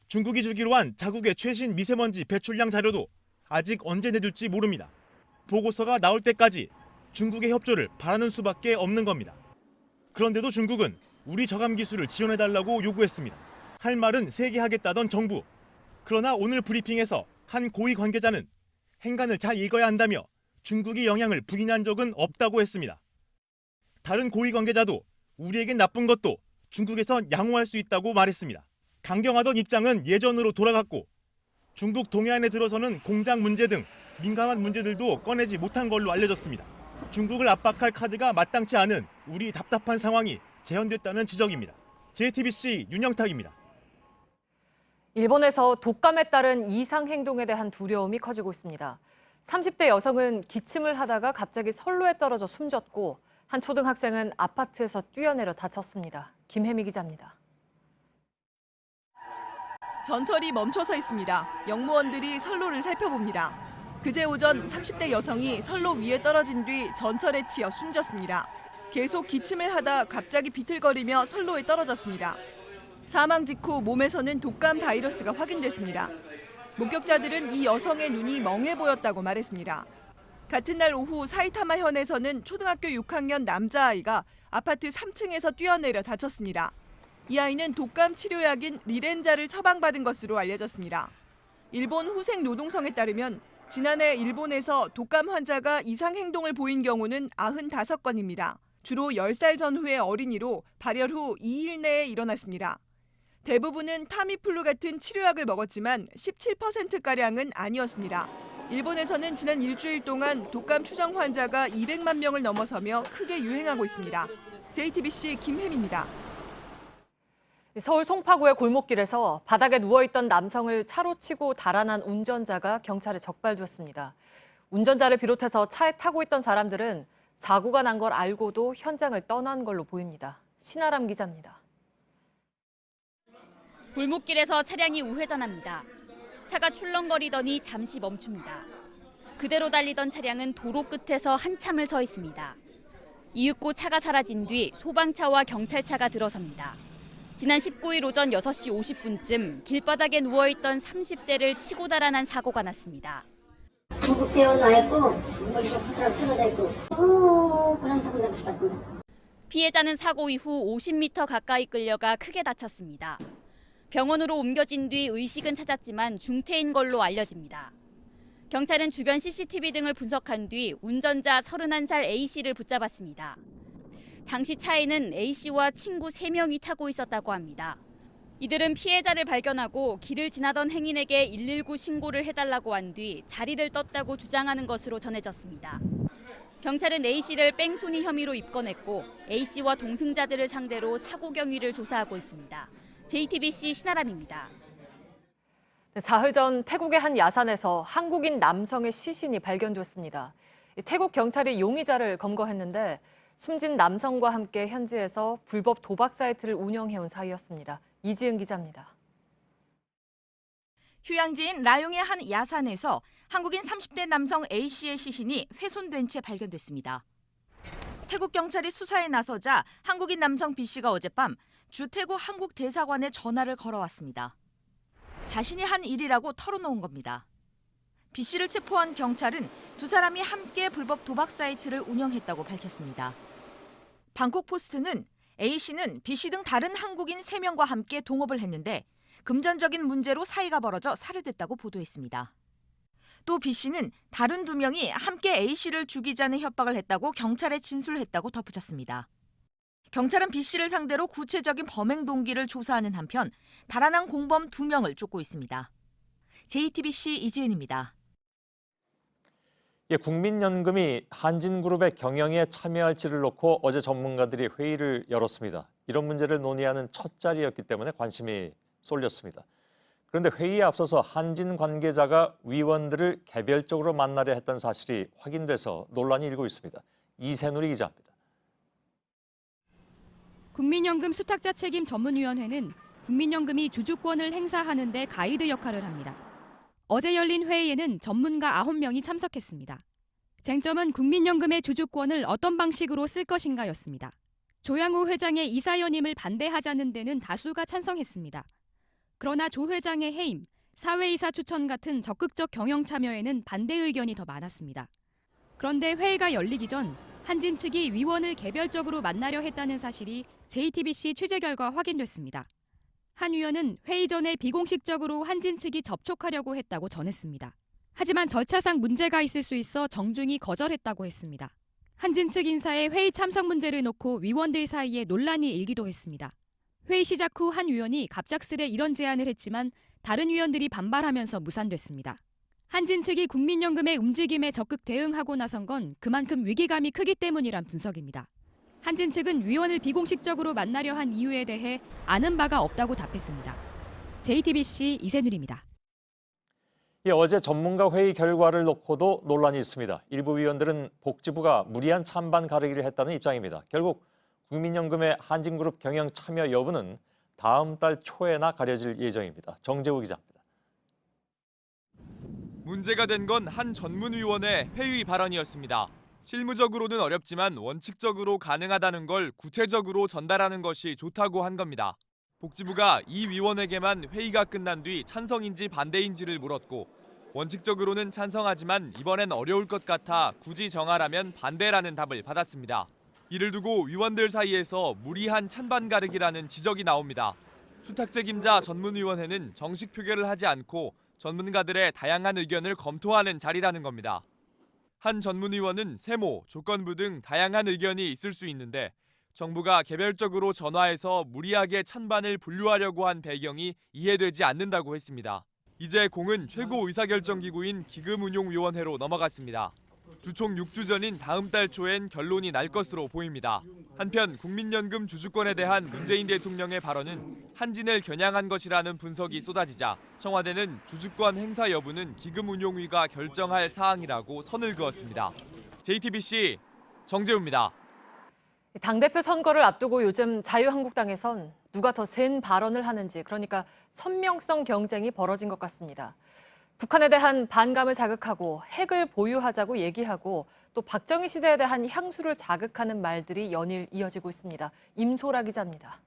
중국이 주기로 한 자국의 최신 미세먼지 배출량 자료도 아직 언제 내줄지 모릅니다. 보고서가 나올 때까지 중국의 협조를 바라는 수밖에 없는 겁니다. 그런데도 중국은 우리 저감 기술을 지원해달라고 요구했습니다. 할 말은 3개 하겠다던 정부. 그러나 오늘 브리핑에서 한 고위 관계자는 행간을 잘 읽어야 한다며 중국이 영향을 부인한 적은 없다고 했습니다. 다른 고위 관계자도 우리에겐 나쁜 것도 중국에선 양호할 수 있다고 말했습니다. 강경하던 입장은 예전으로 돌아갔고 중국 동해안에 들어서는 공장 문제 등 민감한 문제들도 꺼내지 못한 걸로 알려졌습니다. 중국을 압박할 카드가 마땅치 않은 우리 답답한 상황이 재현됐다는 지적입니다. JTBC 윤영탁입니다. 일본에서 독감에 따른 이상 행동에 대한 두려움이 커지고 있습니다. 30대 여성은 기침을 하다가 갑자기 선로에 떨어져 숨졌고 한 초등학생은 아파트에서 뛰어내려 다쳤습니다. 김혜미 기자입니다. 전철이 멈춰서 있습니다. 영무원들이 선로를 살펴봅니다. 그제 오전 30대 여성이 선로 위에 떨어진 뒤 전철에 치여 숨졌습니다. 계속 기침을 하다 갑자기 비틀거리며 선로에 떨어졌습니다. 사망 직후 몸에서는 독감 바이러스가 확인됐습니다. 목격자들은 이 여성의 눈이 멍해 보였다고 말했습니다. 같은 날 오후 사이타마현에서는 초등학교 6학년 남자아이가 아파트 3층에서 뛰어내려 다쳤습니다. 이 아이는 독감 치료약인 리렌자를 처방받은 것으로 알려졌습니다. 일본 후생 노동성에 따르면 지난해 일본에서 독감 환자가 이상 행동을 보인 경우는 95건입니다. 주로 10살 전후의 어린이로 발열 후 2일 내에 일어났습니다. 대부분은 타미플루 같은 치료약을 먹었지만 17%가량은 아니었습니다. 일본에서는 지난 일주일 동안 독감 추정 환자가 200만 명을 넘어서며 크게 유행하고 있습니다. JTBC 김혜미입니다. 서울 송파구의 골목길에서 바닥에 누워있던 남성을 차로 치고 달아난 운전자가 경찰에 적발됐습니다. 운전자를 비롯해서 차에 타고 있던 사람들은 사고가 난 걸 알고도 현장을 떠난 걸로 보입니다. 신아람 기자입니다. 골목길에서 차량이 우회전합니다. 차가 출렁거리더니 잠시 멈춥니다. 그대로 달리던 차량은 도로 끝에서 한참을 서 있습니다. 이윽고 차가 사라진 뒤 소방차와 경찰차가 들어섭니다. 지난 19일 오전 6시 50분쯤 길바닥에 누워있던 30대를 치고 달아난 사고가 났습니다. 피해자는 사고 이후 50m 가까이 끌려가 크게 다쳤습니다. 병원으로 옮겨진 뒤 의식은 찾았지만 중태인 걸로 알려집니다. 경찰은 주변 CCTV 등을 분석한 뒤 운전자 31살 A씨를 붙잡았습니다. 당시 차에는 A씨와 친구 3명이 타고 있었다고 합니다. 이들은 피해자를 발견하고 길을 지나던 행인에게 119 신고를 해달라고 한 뒤 자리를 떴다고 주장하는 것으로 전해졌습니다. 경찰은 A씨를 뺑소니 혐의로 입건했고 A씨와 동승자들을 상대로 사고 경위를 조사하고 있습니다. JTBC 신아람입니다. 사흘 전 태국의 한 야산에서 한국인 남성의 시신이 발견됐습니다. 태국 경찰이 용의자를 검거했는데 숨진 남성과 함께 현지에서 불법 도박 사이트를 운영해온 사이였습니다. 이지은 기자입니다. 휴양지인 라용의 한 야산에서 한국인 30대 남성 A씨의 시신이 훼손된 채 발견됐습니다. 태국 경찰이 수사에 나서자 한국인 남성 B씨가 어젯밤 주태국 한국 대사관에 전화를 걸어왔습니다. 자신이 한 일이라고 털어놓은 겁니다. B 씨를 체포한 경찰은 두 사람이 함께 불법 도박 사이트를 운영했다고 밝혔습니다. 방콕 포스트는 A 씨는 B 씨 등 다른 한국인 3명과 함께 동업을 했는데 금전적인 문제로 사이가 벌어져 살해됐다고 보도했습니다. 또 B 씨는 다른 2명이 함께 A 씨를 죽이자는 협박을 했다고 경찰에 진술했다고 덧붙였습니다. 경찰은 B 씨를 상대로 구체적인 범행 동기를 조사하는 한편 달아난 공범 2명을 쫓고 있습니다. JTBC 이지은입니다. 국민연금이 한진그룹의 경영에 참여할지를 놓고 어제 전문가들이 회의를 열었습니다. 이런 문제를 논의하는 첫 자리였기 때문에 관심이 쏠렸습니다. 그런데 회의에 앞서서 한진 관계자가 위원들을 개별적으로 만나려 했던 사실이 확인돼서 논란이 일고 있습니다. 이세누리 기자입니다. 국민연금 수탁자 책임 전문위원회는 국민연금이 주주권을 행사하는 데 가이드 역할을 합니다. 어제 열린 회의에는 전문가 9명이 참석했습니다. 쟁점은 국민연금의 주주권을 어떤 방식으로 쓸 것인가였습니다. 조양호 회장의 이사연임을 반대하자는 데는 다수가 찬성했습니다. 그러나 조 회장의 해임, 사회이사 추천 같은 적극적 경영 참여에는 반대 의견이 더 많았습니다. 그런데 회의가 열리기 전 한진 측이 위원을 개별적으로 만나려 했다는 사실이 JTBC 취재 결과 확인됐습니다. 한 위원은 회의 전에 비공식적으로 한진 측이 접촉하려고 했다고 전했습니다. 하지만 절차상 문제가 있을 수 있어 정중히 거절했다고 했습니다. 한진 측 인사의 회의 참석 문제를 놓고 위원들 사이에 논란이 일기도 했습니다. 회의 시작 후 한 위원이 갑작스레 이런 제안을 했지만 다른 위원들이 반발하면서 무산됐습니다. 한진 측이 국민연금의 움직임에 적극 대응하고 나선 건 그만큼 위기감이 크기 때문이란 분석입니다. 한진 측은 위원을 비공식적으로 만나려 한 이유에 대해 아는 바가 없다고 답했습니다. JTBC 이세누리입니다. 어제 전문가 회의 결과를 놓고도 논란이 있습니다. 일부 위원들은 복지부가 무리한 찬반 가르기를 했다는 입장입니다. 결국 국민연금의 한진그룹 경영 참여 여부는 다음 달 초에나 가려질 예정입니다. 정재우 기자입니다. 문제가 된 건 한 전문위원의 회의 발언이었습니다. 실무적으로는 어렵지만 원칙적으로 가능하다는 걸 구체적으로 전달하는 것이 좋다고 한 겁니다. 복지부가 이 위원에게만 회의가 끝난 뒤 찬성인지 반대인지를 물었고 원칙적으로는 찬성하지만 이번엔 어려울 것 같아 굳이 정하라면 반대라는 답을 받았습니다. 이를 두고 위원들 사이에서 무리한 찬반 가르기라는 지적이 나옵니다. 수탁 책임자 전문위원회는 정식 표결을 하지 않고 전문가들의 다양한 의견을 검토하는 자리라는 겁니다. 한 전문위원은 세모, 조건부 등 다양한 의견이 있을 수 있는데 정부가 개별적으로 전화해서 무리하게 찬반을 분류하려고 한 배경이 이해되지 않는다고 했습니다. 이제 공은 최고 의사결정기구인 기금운용위원회로 넘어갔습니다. 주총 6주 전인 다음 달 초엔 결론이 날 것으로 보입니다. 한편 국민연금 주주권에 대한 문재인 대통령의 발언은 한진을 겨냥한 것이라는 분석이 쏟아지자 청와대는 주주권 행사 여부는 기금운용위가 결정할 사항이라고 선을 그었습니다. JTBC 정재우입니다. 당대표 선거를 앞두고 요즘 자유한국당에선 누가 더 센 발언을 하는지, 그러니까 선명성 경쟁이 벌어진 것 같습니다. 북한에 대한 반감을 자극하고 핵을 보유하자고 얘기하고 또 박정희 시대에 대한 향수를 자극하는 말들이 연일 이어지고 있습니다. 임소라 기자입니다.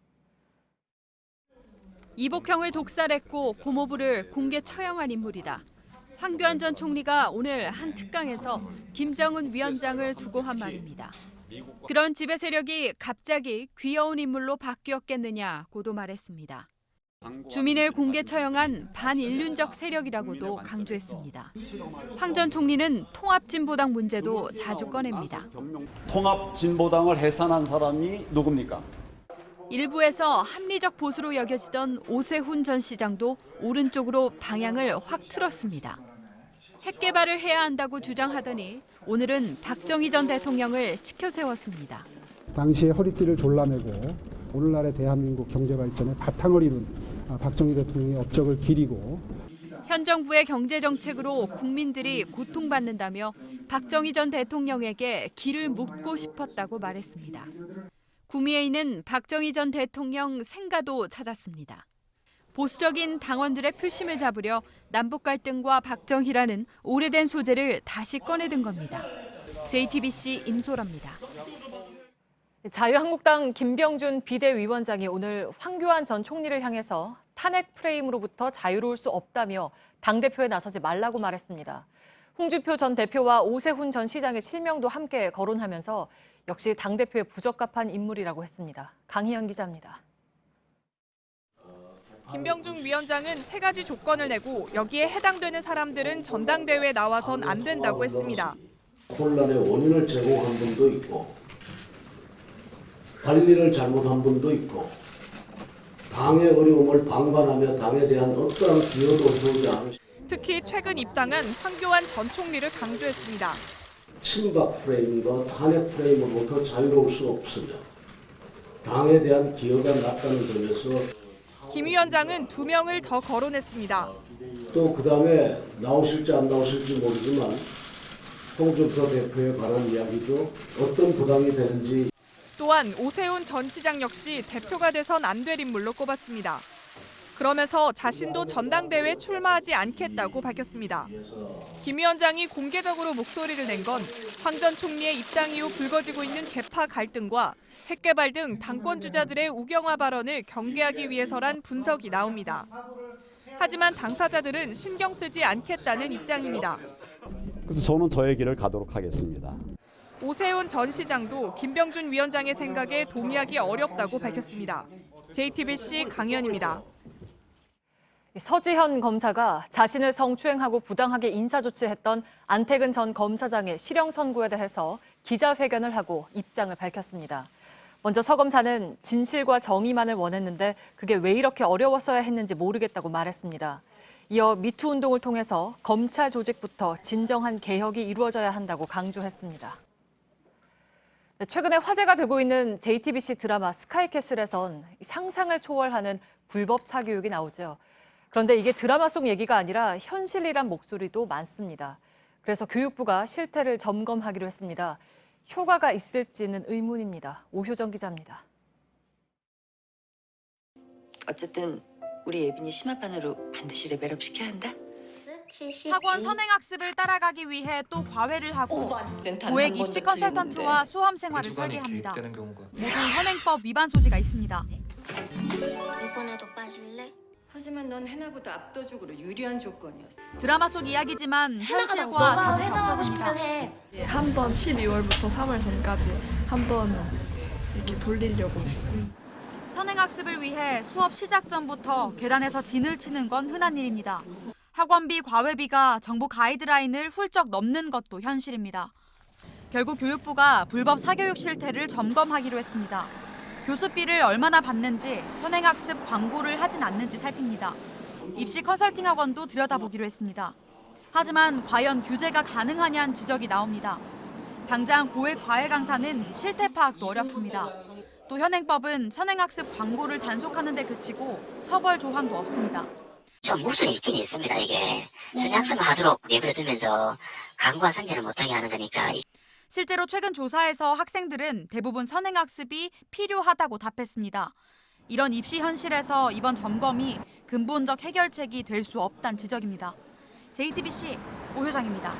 이복형을 독살했고 고모부를 공개 처형한 인물이다. 황교안 전 총리가 오늘 한 특강에서 김정은 위원장을 두고 한 말입니다. 그런 지배 세력이 갑자기 귀여운 인물로 바뀌었겠느냐고도 말했습니다. 주민을 공개 처형한 반인륜적 세력이라고도 강조했습니다. 황 전 총리는 통합진보당 문제도 자주 꺼냅니다. 통합진보당을 해산한 사람이 누굽니까? 일부에서 합리적 보수로 여겨지던 오세훈 전 시장도 오른쪽으로 방향을 확 틀었습니다. 핵 개발을 해야 한다고 주장하더니 오늘은 박정희 전 대통령을 치켜세웠습니다. 당시에 허리띠를 졸라매고 오늘날의 대한민국 경제 발전의 바탕을 이룬 박정희 대통령의 업적을 기리고 현 정부의 경제 정책으로 국민들이 고통받는다며 박정희 전 대통령에게 길을 묻고 싶었다고 말했습니다. 구미에는 박정희 전 대통령 생가도 찾았습니다. 보수적인 당원들의 표심을 잡으려 남북 갈등과 박정희라는 오래된 소재를 다시 꺼내든 겁니다. JTBC 임소라입니다. 자유한국당 김병준 비대위원장이 오늘 황교안 전 총리를 향해서 탄핵 프레임으로부터 자유로울 수 없다며 당대표에 나서지 말라고 말했습니다. 홍준표 전 대표와 오세훈 전 시장의 실명도 함께 거론하면서 역시 당대표에 부적합한 인물이라고 했습니다. 강희연 기자입니다. 김병준 위원장은 3가지 조건을 내고 여기에 해당되는 사람들은 전당대회에 나와선 안 된다고 했습니다. 혼란의 원인을 제공한 분도 있고 관리를 잘못한 분도 있고 당의 어려움을 방관하며 당에 대한 어떠한 기여도 해오지 않으신 특히 최근 입당한 황교안 전 총리를 강조했습니다. 친박 프레임과 탄핵 프레임으로부터 자유로울 수 없으며 당에 대한 기여가 낮다는 점에서 김 위원장은 2명을 더 거론했습니다. 또 그다음에 나오실지 안 나오실지 모르지만 홍준표 대표에 관한 이야기도 어떤 부담이 되는지 또한 오세훈 전 시장 역시 대표가 돼선 안 될 인물로 꼽았습니다. 그러면서 자신도 전당대회에 출마하지 않겠다고 밝혔습니다. 김 위원장이 공개적으로 목소리를 낸 건 황 전 총리의 입당 이후 불거지고 있는 계파 갈등과 핵개발 등 당권 주자들의 우경화 발언을 경계하기 위해서란 분석이 나옵니다. 하지만 당사자들은 신경 쓰지 않겠다는 입장입니다. 그래서 저는 저의 길을 가도록 하겠습니다. 오세훈 전 시장도 김병준 위원장의 생각에 동의하기 어렵다고 밝혔습니다. JTBC 강희연입니다. 서지현 검사가 자신을 성추행하고 부당하게 인사조치했던 안태근 전 검사장의 실형 선고에 대해서 기자회견을 하고 입장을 밝혔습니다. 먼저 서 검사는 진실과 정의만을 원했는데 그게 왜 이렇게 어려웠어야 했는지 모르겠다고 말했습니다. 이어 미투 운동을 통해서 검찰 조직부터 진정한 개혁이 이루어져야 한다고 강조했습니다. 최근에 화제가 되고 있는 JTBC 드라마 스카이캐슬에선 상상을 초월하는 불법 사교육이 나오죠. 그런데 이게 드라마 속 얘기가 아니라 현실이란 목소리도 많습니다. 그래서 교육부가 실태를 점검하기로 했습니다. 효과가 있을지는 의문입니다. 오효정 기자입니다. 어쨌든 우리 예빈이 심화반으로 반드시 레벨업 시켜야 한다. 학원 선행학습을 따라가기 위해 또 과외를 하고 고액 입시 컨설턴트와 수험 생활을 설계합니다. 모두 현행법 위반 소지가 있습니다. 이번에도 빠질래? 하지만 넌 해나보다 압도적으로 유리한 조건이었어. 드라마 속 이야기지만 현실과 너가 자주 회장하고 겹쳐집니다. 싶으면 해. 한 번 12월부터 3월 전까지 한 번 이렇게 돌리려고. 선행학습을 위해 수업 시작 전부터 계단에서 진을 치는 건 흔한 일입니다. 학원비, 과외비가 정부 가이드라인을 훌쩍 넘는 것도 현실입니다. 결국 교육부가 불법 사교육 실태를 점검하기로 했습니다. 교습비를 얼마나 받는지, 선행학습 광고를 하진 않는지 살핍니다. 입시 컨설팅 학원도 들여다보기로 했습니다. 하지만 과연 규제가 가능하냐는 지적이 나옵니다. 당장 고액 과외 강사는 실태 파악도 어렵습니다. 또 현행법은 선행학습 광고를 단속하는 데 그치고 처벌 조항도 없습니다. 좀 무수히 있긴 있습니다. 이게 선행학습을 하도록 내버려두면서 강구한 선제를 못하게 하는 거니까. 실제로 최근 조사에서 학생들은 대부분 선행학습이 필요하다고 답했습니다. 이런 입시 현실에서 이번 점검이 근본적 해결책이 될 수 없다는 지적입니다. JTBC 오효정입니다.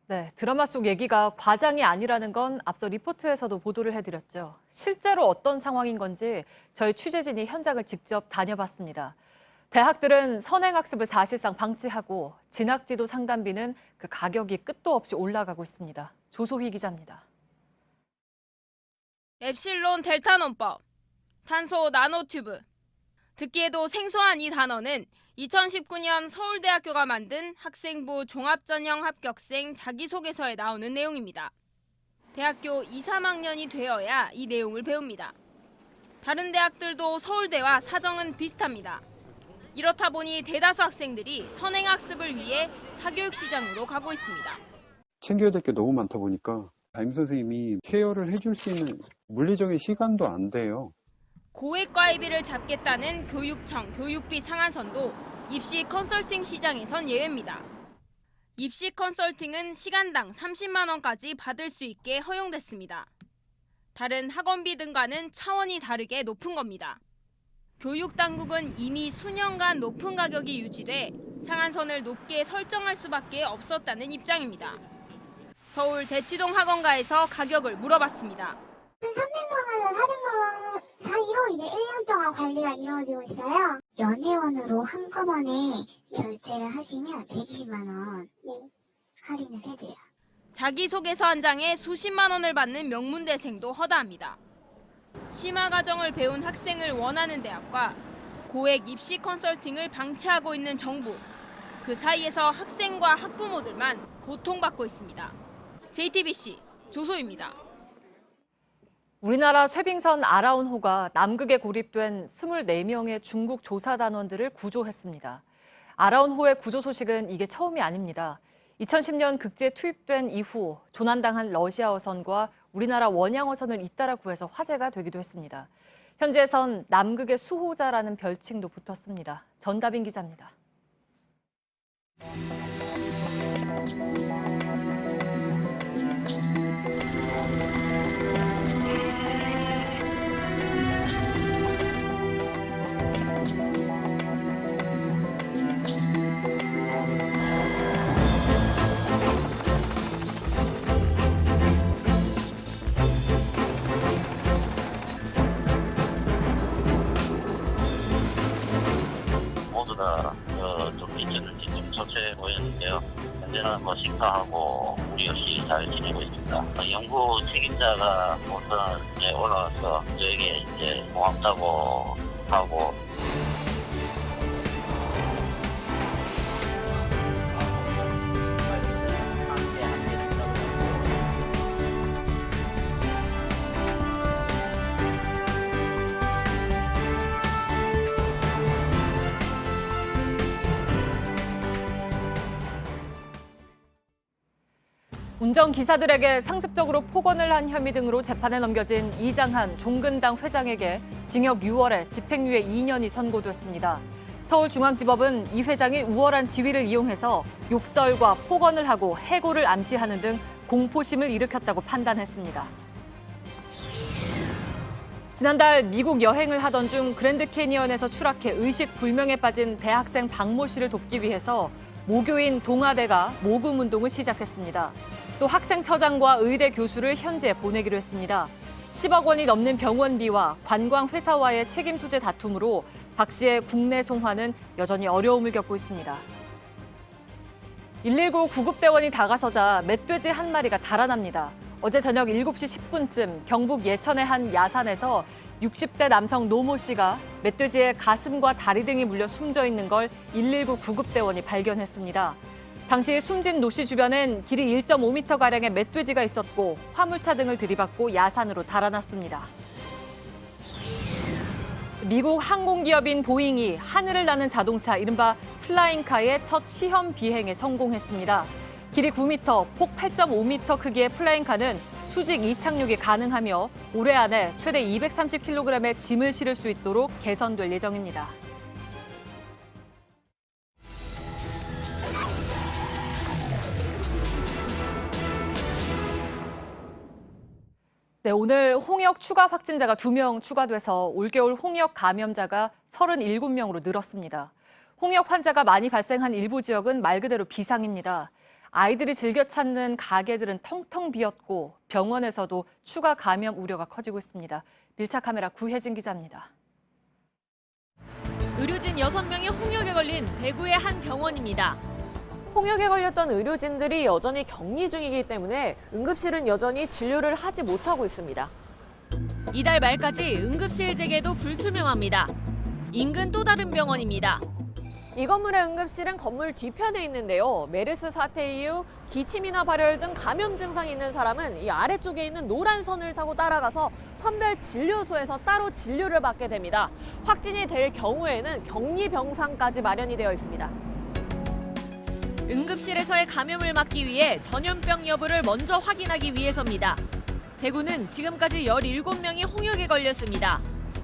네, 드라마 속 얘기가 과장이 아니라는 건 앞서 리포트에서도 보도를 해드렸죠. 실제로 어떤 상황인 건지 저희 취재진이 현장을 직접 다녀봤습니다. 대학들은 선행학습을 사실상 방치하고 진학지도 상담비는 그 가격이 끝도 없이 올라가고 있습니다. 조소희 기자입니다. 엡실론 델타 논법, 탄소 나노튜브. 듣기에도 생소한 이 단어는 2019년 서울대학교가 만든 학생부 종합전형 합격생 자기소개서에 나오는 내용입니다. 대학교 2, 3학년이 되어야 이 내용을 배웁니다. 다른 대학들도 서울대와 사정은 비슷합니다. 이렇다 보니 대다수 학생들이 선행학습을 위해 사교육 시장으로 가고 있습니다. 챙겨야 될 게 너무 많다 보니까 담임 선생님이 케어를 해줄 수 있는 물리적인 시간도 안 돼요. 고액 과외비를 잡겠다는 교육청 교육비 상한선도 입시 컨설팅 시장에선 예외입니다. 입시 컨설팅은 시간당 30만 원까지 받을 수 있게 허용됐습니다. 다른 학원비 등과는 차원이 다르게 높은 겁니다. 교육당국은 이미 수년간 높은 가격이 유지돼 상한선을 높게 설정할 수밖에 없었다는 입장입니다. 서울 대치동 학원가에서 가격을 물어봤습니다. 300만 원을 할인만 사이로 이제 1년 동안 관리가 이루어지고 있어요. 연회원으로 한꺼번에 결제를 하시면 120만 원 할인을 해줘요. 자기소개서 한 장에 수십만 원을 받는 명문대생도 허다합니다. 심화 과정을 배운 학생을 원하는 대학과 고액 입시 컨설팅을 방치하고 있는 정부. 그 사이에서 학생과 학부모들만 고통받고 있습니다. JTBC 조소입니다. 우리나라 쇠빙선 아라운호가 남극에 고립된 24명의 중국 조사단원들을 구조했습니다. 아라운호의 구조 소식은 이게 처음이 아닙니다. 2010년 극지에 투입된 이후 조난당한 러시아 어선과 우리나라 원양 어선을 잇따라 구해서 화제가 되기도 했습니다. 현재선 남극의 수호자라는 별칭도 붙었습니다. 전다빈 기자입니다. 모두 다 좀 괜찮은지 좀 초췌해 보이는데요. 현재는 식사하고 무리 없이 잘 지내고 있습니다. 연구 책임자가 우선 올라와서 저에게 고맙다고 하고. 운전기사들에게 상습적으로 폭언을 한 혐의 등으로 재판에 넘겨진 이장한 종근당 회장에게 징역 6월에 집행유예 2년이 선고됐습니다. 서울중앙지법은 이 회장이 우월한 지위를 이용해서 욕설과 폭언을 하고 해고를 암시하는 등 공포심을 일으켰다고 판단했습니다. 지난달 미국 여행을 하던 중 그랜드 캐니언에서 추락해 의식불명에 빠진 대학생 박모 씨를 돕기 위해서 모교인 동아대가 모금운동을 시작했습니다. 또 학생처장과 의대 교수를 현지에 보내기로 했습니다. 10억 원이 넘는 병원비와 관광회사와의 책임 소재 다툼으로 박 씨의 국내 송환은 여전히 어려움을 겪고 있습니다. 119 구급대원이 다가서자 멧돼지 한 마리가 달아납니다. 어제 저녁 7시 10분쯤 경북 예천의 한 야산에서 60대 남성 노모 씨가 멧돼지의 가슴과 다리 등이 물려 숨져 있는 걸 119 구급대원이 발견했습니다. 당시 숨진 노 씨 주변엔 길이 1.5m가량의 멧돼지가 있었고 화물차 등을 들이받고 야산으로 달아났습니다. 미국 항공기업인 보잉이 하늘을 나는 자동차 이른바 플라잉카의 첫 시험 비행에 성공했습니다. 길이 9m, 폭 8.5m 크기의 플라잉카는 수직 이착륙이 가능하며 올해 안에 최대 230kg의 짐을 실을 수 있도록 개선될 예정입니다. 네, 오늘 홍역 추가 확진자가 2명 추가돼서 올겨울 홍역 감염자가 37명으로 늘었습니다. 홍역 환자가 많이 발생한 일부 지역은 말 그대로 비상입니다. 아이들이 즐겨 찾는 가게들은 텅텅 비었고 병원에서도 추가 감염 우려가 커지고 있습니다. 밀착 카메라 구혜진 기자입니다. 의료진 6명이 홍역에 걸린 대구의 한 병원입니다. 홍역에 걸렸던 의료진들이 여전히 격리 중이기 때문에 응급실은 여전히 진료를 하지 못하고 있습니다. 이달 말까지 응급실 재개도 불투명합니다. 인근 또 다른 병원입니다. 이 건물의 응급실은 건물 뒤편에 있는데요. 메르스 사태 이후 기침이나 발열 등 감염 증상이 있는 사람은 이 아래쪽에 있는 노란 선을 타고 따라가서 선별 진료소에서 따로 진료를 받게 됩니다. 확진이 될 경우에는 격리 병상까지 마련이 되어 있습니다. 응급실에서의 감염을 막기 위해 전염병 여부를 먼저 확인하기 위해서입니다. 대구는 지금까지 17명이 홍역에 걸렸습니다.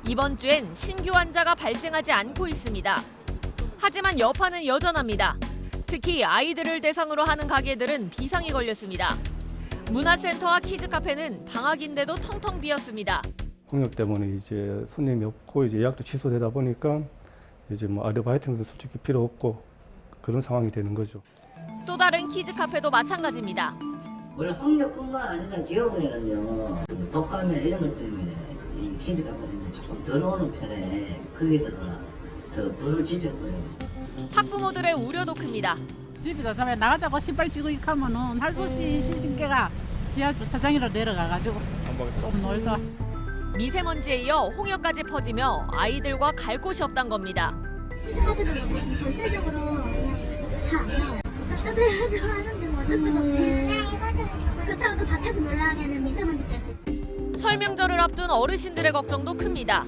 이번 주엔 신규 환자가 발생하지 않고 있습니다. 하지만 여파는 여전합니다. 특히 아이들을 대상으로 하는 가게들은 비상이 걸렸습니다. 문화센터와 키즈카페는 방학인데도 텅텅 비었습니다. 홍역 때문에 이제 손님이 없고 이제 예약도 취소되다 보니까 이제 아르바이트는 솔직히 필요 없고 그런 상황이 되는 거죠. 또 다른 키즈카페도 마찬가지입니다. 원래 홍역뿐만 아니라 겨울에는요 독감이나 이런 것 때문에 이 기저감이 조금 덜 오는 편에 거기다가 더 불을 지펴버려요. 학부모들의 우려도 큽니다. 집에다 다음에 나가자고 신발 찌고 하면은 할 수 없이 신신께가 지하 주차장으로 내려가가지고 좀 놀다. 미세먼지에 이어 홍역까지 퍼지며 아이들과 갈 곳이 없단 겁니다. 휴대폰도 너무 전체적으로 그냥 잘 안 나와요. 저도 해가지고 하는데 뭐 어쩔 수가 없네요. 그렇다고 또 밖에서 놀라 하면은 미세먼지 때문에. 설명절을 앞둔 어르신들의 걱정도 큽니다.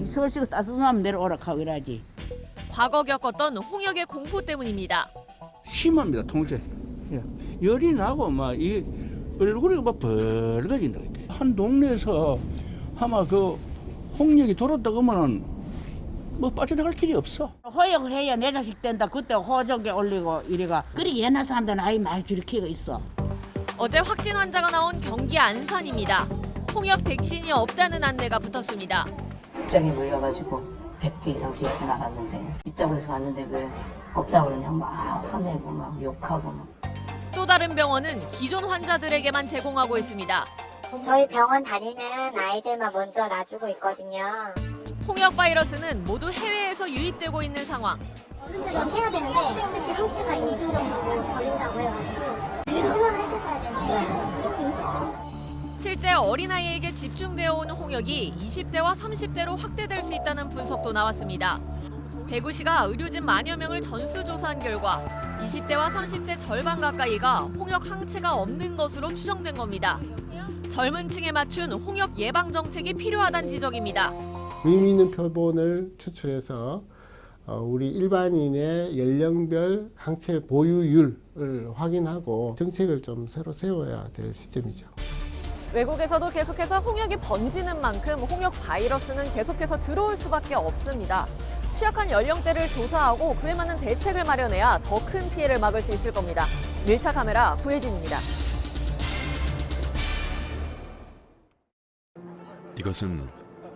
서울시가 따뜻하면 내려오라 하고 이러지. 과거 겪었던 홍역의 공포 때문입니다. 심합니다, 통제. 열이 나고 막 이 얼굴이 막 벌거진다. 한 동네에서 아마 그 홍역이 돌았다 그러면은 뭐 빠져나갈 길이 없어. 호역을 해야 내 자식 된다. 그때 호적에 올리고 이래가. 그리 옛날 사람들은 아이 많이 줄이키고 있어. 어제 확진 환자가 나온 경기 안산입니다. 홍역 백신이 없다는 안내가 붙었습니다. 갑자기 몰려가지고 100개 이상씩 지나갔는데 있다고 해서 왔는데 왜 없다고 그러냐 막 화내고 막 욕하고 막. 또 다른 병원은 기존 환자들에게만 제공하고 있습니다. 저희 병원 다니는 아이들만 먼저 놔주고 있거든요. 홍역 바이러스는 모두 해외에서 유입되고 있는 상황. 어른들이 해야 되는데 어차피 항체가 2주 정도 걸린다고 해가지고 그래도 생각을 했었어야 되는데. 실제 어린아이에게 집중되어 온 홍역이 20대와 30대로 확대될 수 있다는 분석도 나왔습니다. 대구시가 의료진 만여 명을 전수조사한 결과 20대와 30대 절반 가까이가 홍역 항체가 없는 것으로 추정된 겁니다. 젊은 층에 맞춘 홍역 예방 정책이 필요하다는 지적입니다. 의미 있는 표본을 추출해서 우리 일반인의 연령별 항체 보유율을 확인하고 정책을 좀 새로 세워야 될 시점이죠. 외국에서도 계속해서 홍역이 번지는 만큼 홍역 바이러스는 계속해서 들어올 수밖에 없습니다. 취약한 연령대를 조사하고 그에 맞는 대책을 마련해야 더 큰 피해를 막을 수 있을 겁니다. 밀착 카메라 구혜진입니다. 이것은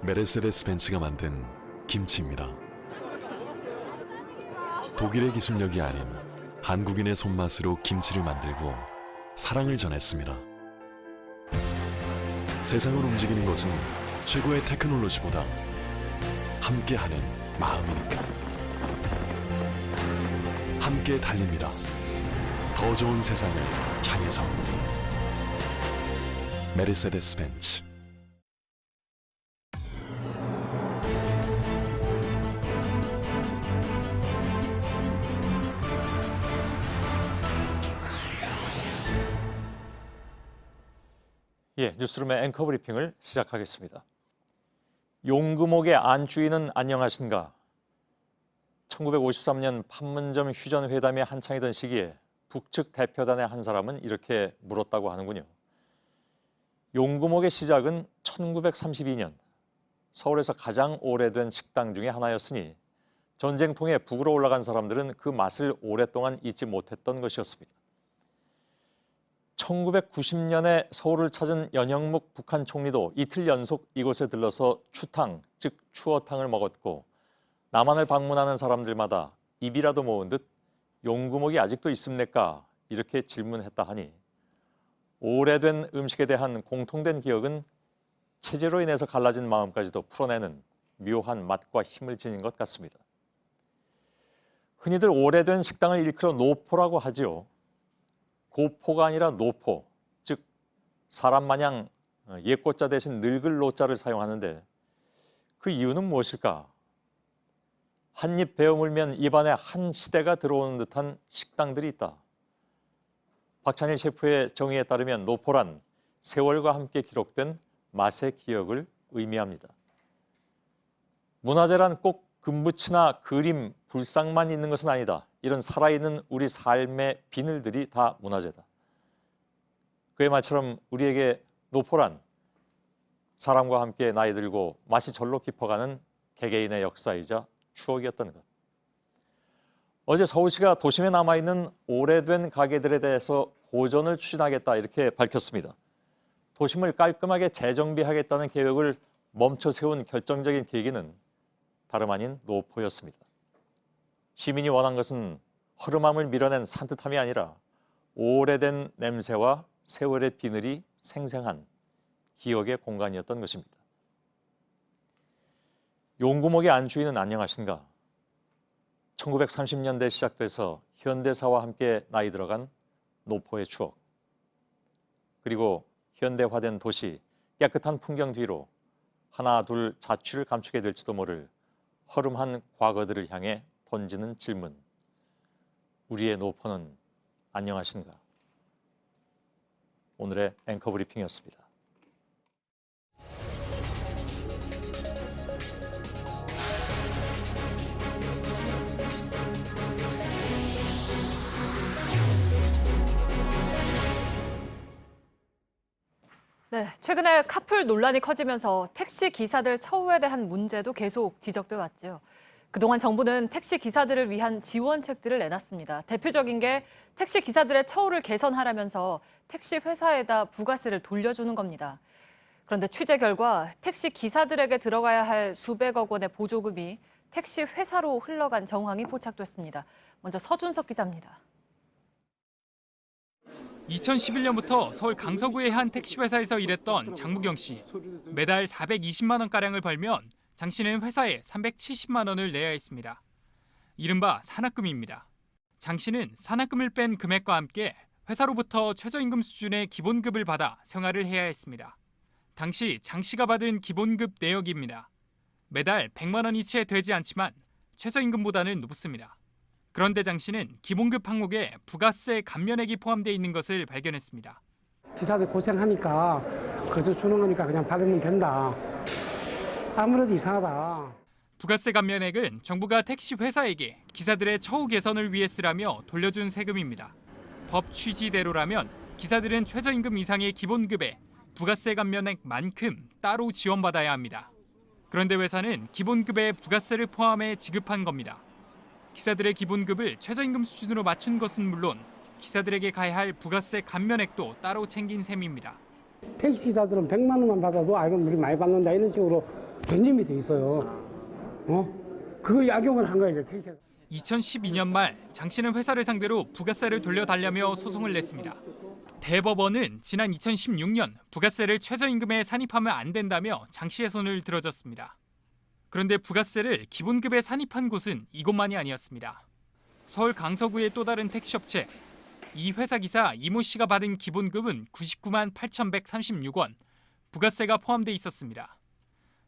메르세데스 벤츠가 만든 김치입니다. 독일의 기술력이 아닌 한국인의 손맛으로 김치를 만들고 사랑을 전했습니다. 세상을 움직이는 것은 최고의 테크놀로지보다 함께하는 마음이니까. 함께 달립니다. 더 좋은 세상을 향해서. 메르세데스 벤츠. 예, 뉴스룸의 앵커 브리핑을 시작하겠습니다. 용금옥의 안주인은 안녕하신가? 1953년 판문점 휴전 회담이 한창이던 시기에 북측 대표단의 한 사람은 이렇게 물었다고 하는군요. 용금옥의 시작은 1932년 서울에서 가장 오래된 식당 중에 하나였으니 전쟁통에 북으로 올라간 사람들은 그 맛을 오랫동안 잊지 못했던 것이었습니다. 1990년에 서울을 찾은 연형묵 북한 총리도 이틀 연속 이곳에 들러서 추탕, 즉 추어탕을 먹었고 남한을 방문하는 사람들마다 입이라도 모은 듯 용금옥이 아직도 있습니까? 이렇게 질문했다 하니 오래된 음식에 대한 공통된 기억은 체제로 인해서 갈라진 마음까지도 풀어내는 묘한 맛과 힘을 지닌 것 같습니다. 흔히들 오래된 식당을 일컬어 노포라고 하지요. 고포가 아니라 노포, 즉 사람 마냥 옛고자 대신 늙을 노자를 사용하는데 그 이유는 무엇일까? 한 입 베어 물면 입안에 한 시대가 들어오는 듯한 식당들이 있다. 박찬일 셰프의 정의에 따르면 노포란 세월과 함께 기록된 맛의 기억을 의미합니다. 문화재란 꼭 금붙이나 그림, 불상만 있는 것은 아니다. 이런 살아있는 우리 삶의 비늘들이 다 문화재다. 그의 말처럼 우리에게 노포란 사람과 함께 나이 들고 맛이 절로 깊어가는 개개인의 역사이자 추억이었던 것. 어제 서울시가 도심에 남아있는 오래된 가게들에 대해서 보존을 추진하겠다 이렇게 밝혔습니다. 도심을 깔끔하게 재정비하겠다는 계획을 멈춰 세운 결정적인 계기는 다름 아닌 노포였습니다. 시민이 원한 것은 허름함을 밀어낸 산뜻함이 아니라 오래된 냄새와 세월의 비늘이 생생한 기억의 공간이었던 것입니다. 용구목의 안주인은 안녕하신가? 1930년대 시작돼서 현대사와 함께 나이 들어간 노포의 추억. 그리고 현대화된 도시, 깨끗한 풍경 뒤로 하나 둘 자취를 감추게 될지도 모를 허름한 과거들을 향해 던지는 질문. 우리의 노포는 안녕하신가? 오늘의 앵커 브리핑이었습니다. 네, 최근에 카풀 논란이 커지면서 택시 기사들 처우에 대한 문제도 계속 지적돼 왔죠. 그동안 정부는 택시 기사들을 위한 지원책들을 내놨습니다. 대표적인 게 택시 기사들의 처우를 개선하라면서 택시 회사에다 부가세를 돌려주는 겁니다. 그런데 취재 결과 택시 기사들에게 들어가야 할 수백억 원의 보조금이 택시 회사로 흘러간 정황이 포착됐습니다. 먼저 서준석 기자입니다. 2011년부터 서울 강서구의 한 택시 회사에서 일했던 장무경 씨. 매달 420만 원가량을 벌면 장 씨는 회사에 370만 원을 내야 했습니다. 이른바 산학금입니다. 장 씨는 산학금을 뺀 금액과 함께 회사로부터 최저임금 수준의 기본급을 받아 생활을 해야 했습니다. 당시 장 씨가 받은 기본급 내역입니다. 매달 100만 원이 채 되지 않지만 최저임금보다는 높습니다. 그런데 장 씨는 기본급 항목에 부가세 감면액이 포함되어 있는 것을 발견했습니다. 기사들 고생하니까 그저 주는 거니까 그냥 받으면 된다. 아무래도 이상하다. 부가세 감면액은 정부가 택시 회사에게 기사들의 처우 개선을 위해 쓰라며 돌려준 세금입니다. 법 취지대로라면 기사들은 최저임금 이상의 기본급에 부가세 감면액만큼 따로 지원받아야 합니다. 그런데 회사는 기본급에 부가세를 포함해 지급한 겁니다. 기사들의 기본급을 최저임금 수준으로 맞춘 것은 물론 기사들에게 가야 할 부가세 감면액도 따로 챙긴 셈입니다. 택시 기사들은 100만 원만 받아도 이건 우리 많이 받는다 이런 식으로 개념이 돼 있어요. 그거 약용을 한 거예요, 택시에서. 2012년 말 장 씨는 회사를 상대로 부가세를 돌려달라며 소송을 냈습니다. 대법원은 지난 2016년 부가세를 최저임금에 산입하면 안 된다며 장 씨의 손을 들어줬습니다. 그런데 부가세를 기본급에 산입한 곳은 이곳만이 아니었습니다. 서울 강서구의 또 다른 택시업체. 이 회사 기사 이모 씨가 받은 기본급은 99만 8,136원, 부가세가 포함돼 있었습니다.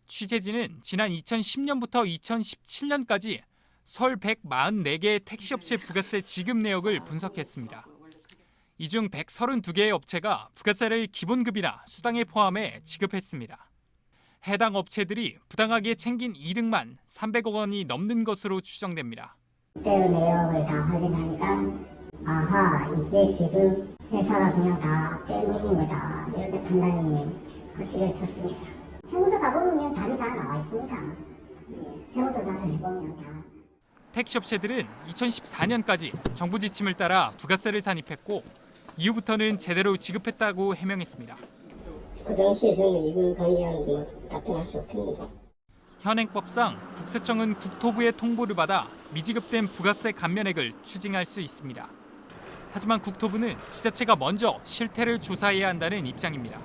취재진은 지난 2010년부터 2017년까지 서울 144개의 택시업체 부가세 지급 내역을 분석했습니다. 이 중 132개의 업체가 부가세를 기본급이나 수당에 포함해 지급했습니다. 해당 업체들이 부당하게 챙긴 이득만 300억 원이 넘는 것으로 추정됩니다. 그때 내역을 다 확인하니까 아하, 이게 지금 회사가 그냥 다 빼놓은 거다 이렇게 판단이 확실했었습니다. 세무서 가보면 그냥 답이 다 나와 있습니다. 세무조사를 해보면 다. 택시업체들은 2014년까지 정부 지침을 따라 부가세를 산입했고 이후부터는 제대로 지급했다고 해명했습니다. 그 당시에 저는 이거 관계하는 답변할 수 없겠는데. 현행법상 국세청은 국토부의 통보를 받아 미지급된 부가세 감면액을 추징할 수 있습니다. 하지만 국토부는 지자체가 먼저 실태를 조사해야 한다는 입장입니다.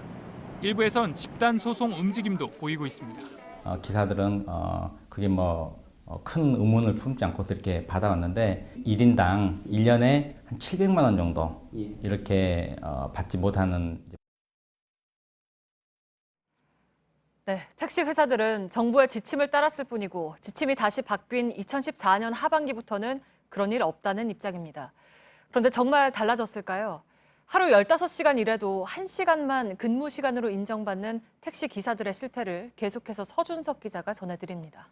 일부에선 집단 소송 움직임도 보이고 있습니다. 기사들은 그게 큰 의문을 품지 않고 이렇게 받아왔는데 1인당 1년에 한 700만 원 정도 이렇게 받지 못하는. 네, 택시 회사들은 정부의 지침을 따랐을 뿐이고 지침이 다시 바뀐 2014년 하반기부터는 그런 일 없다는 입장입니다. 그런데 정말 달라졌을까요? 하루 15시간 일해도 1시간만 근무 시간으로 인정받는 택시 기사들의 실태를 계속해서 서준석 기자가 전해드립니다.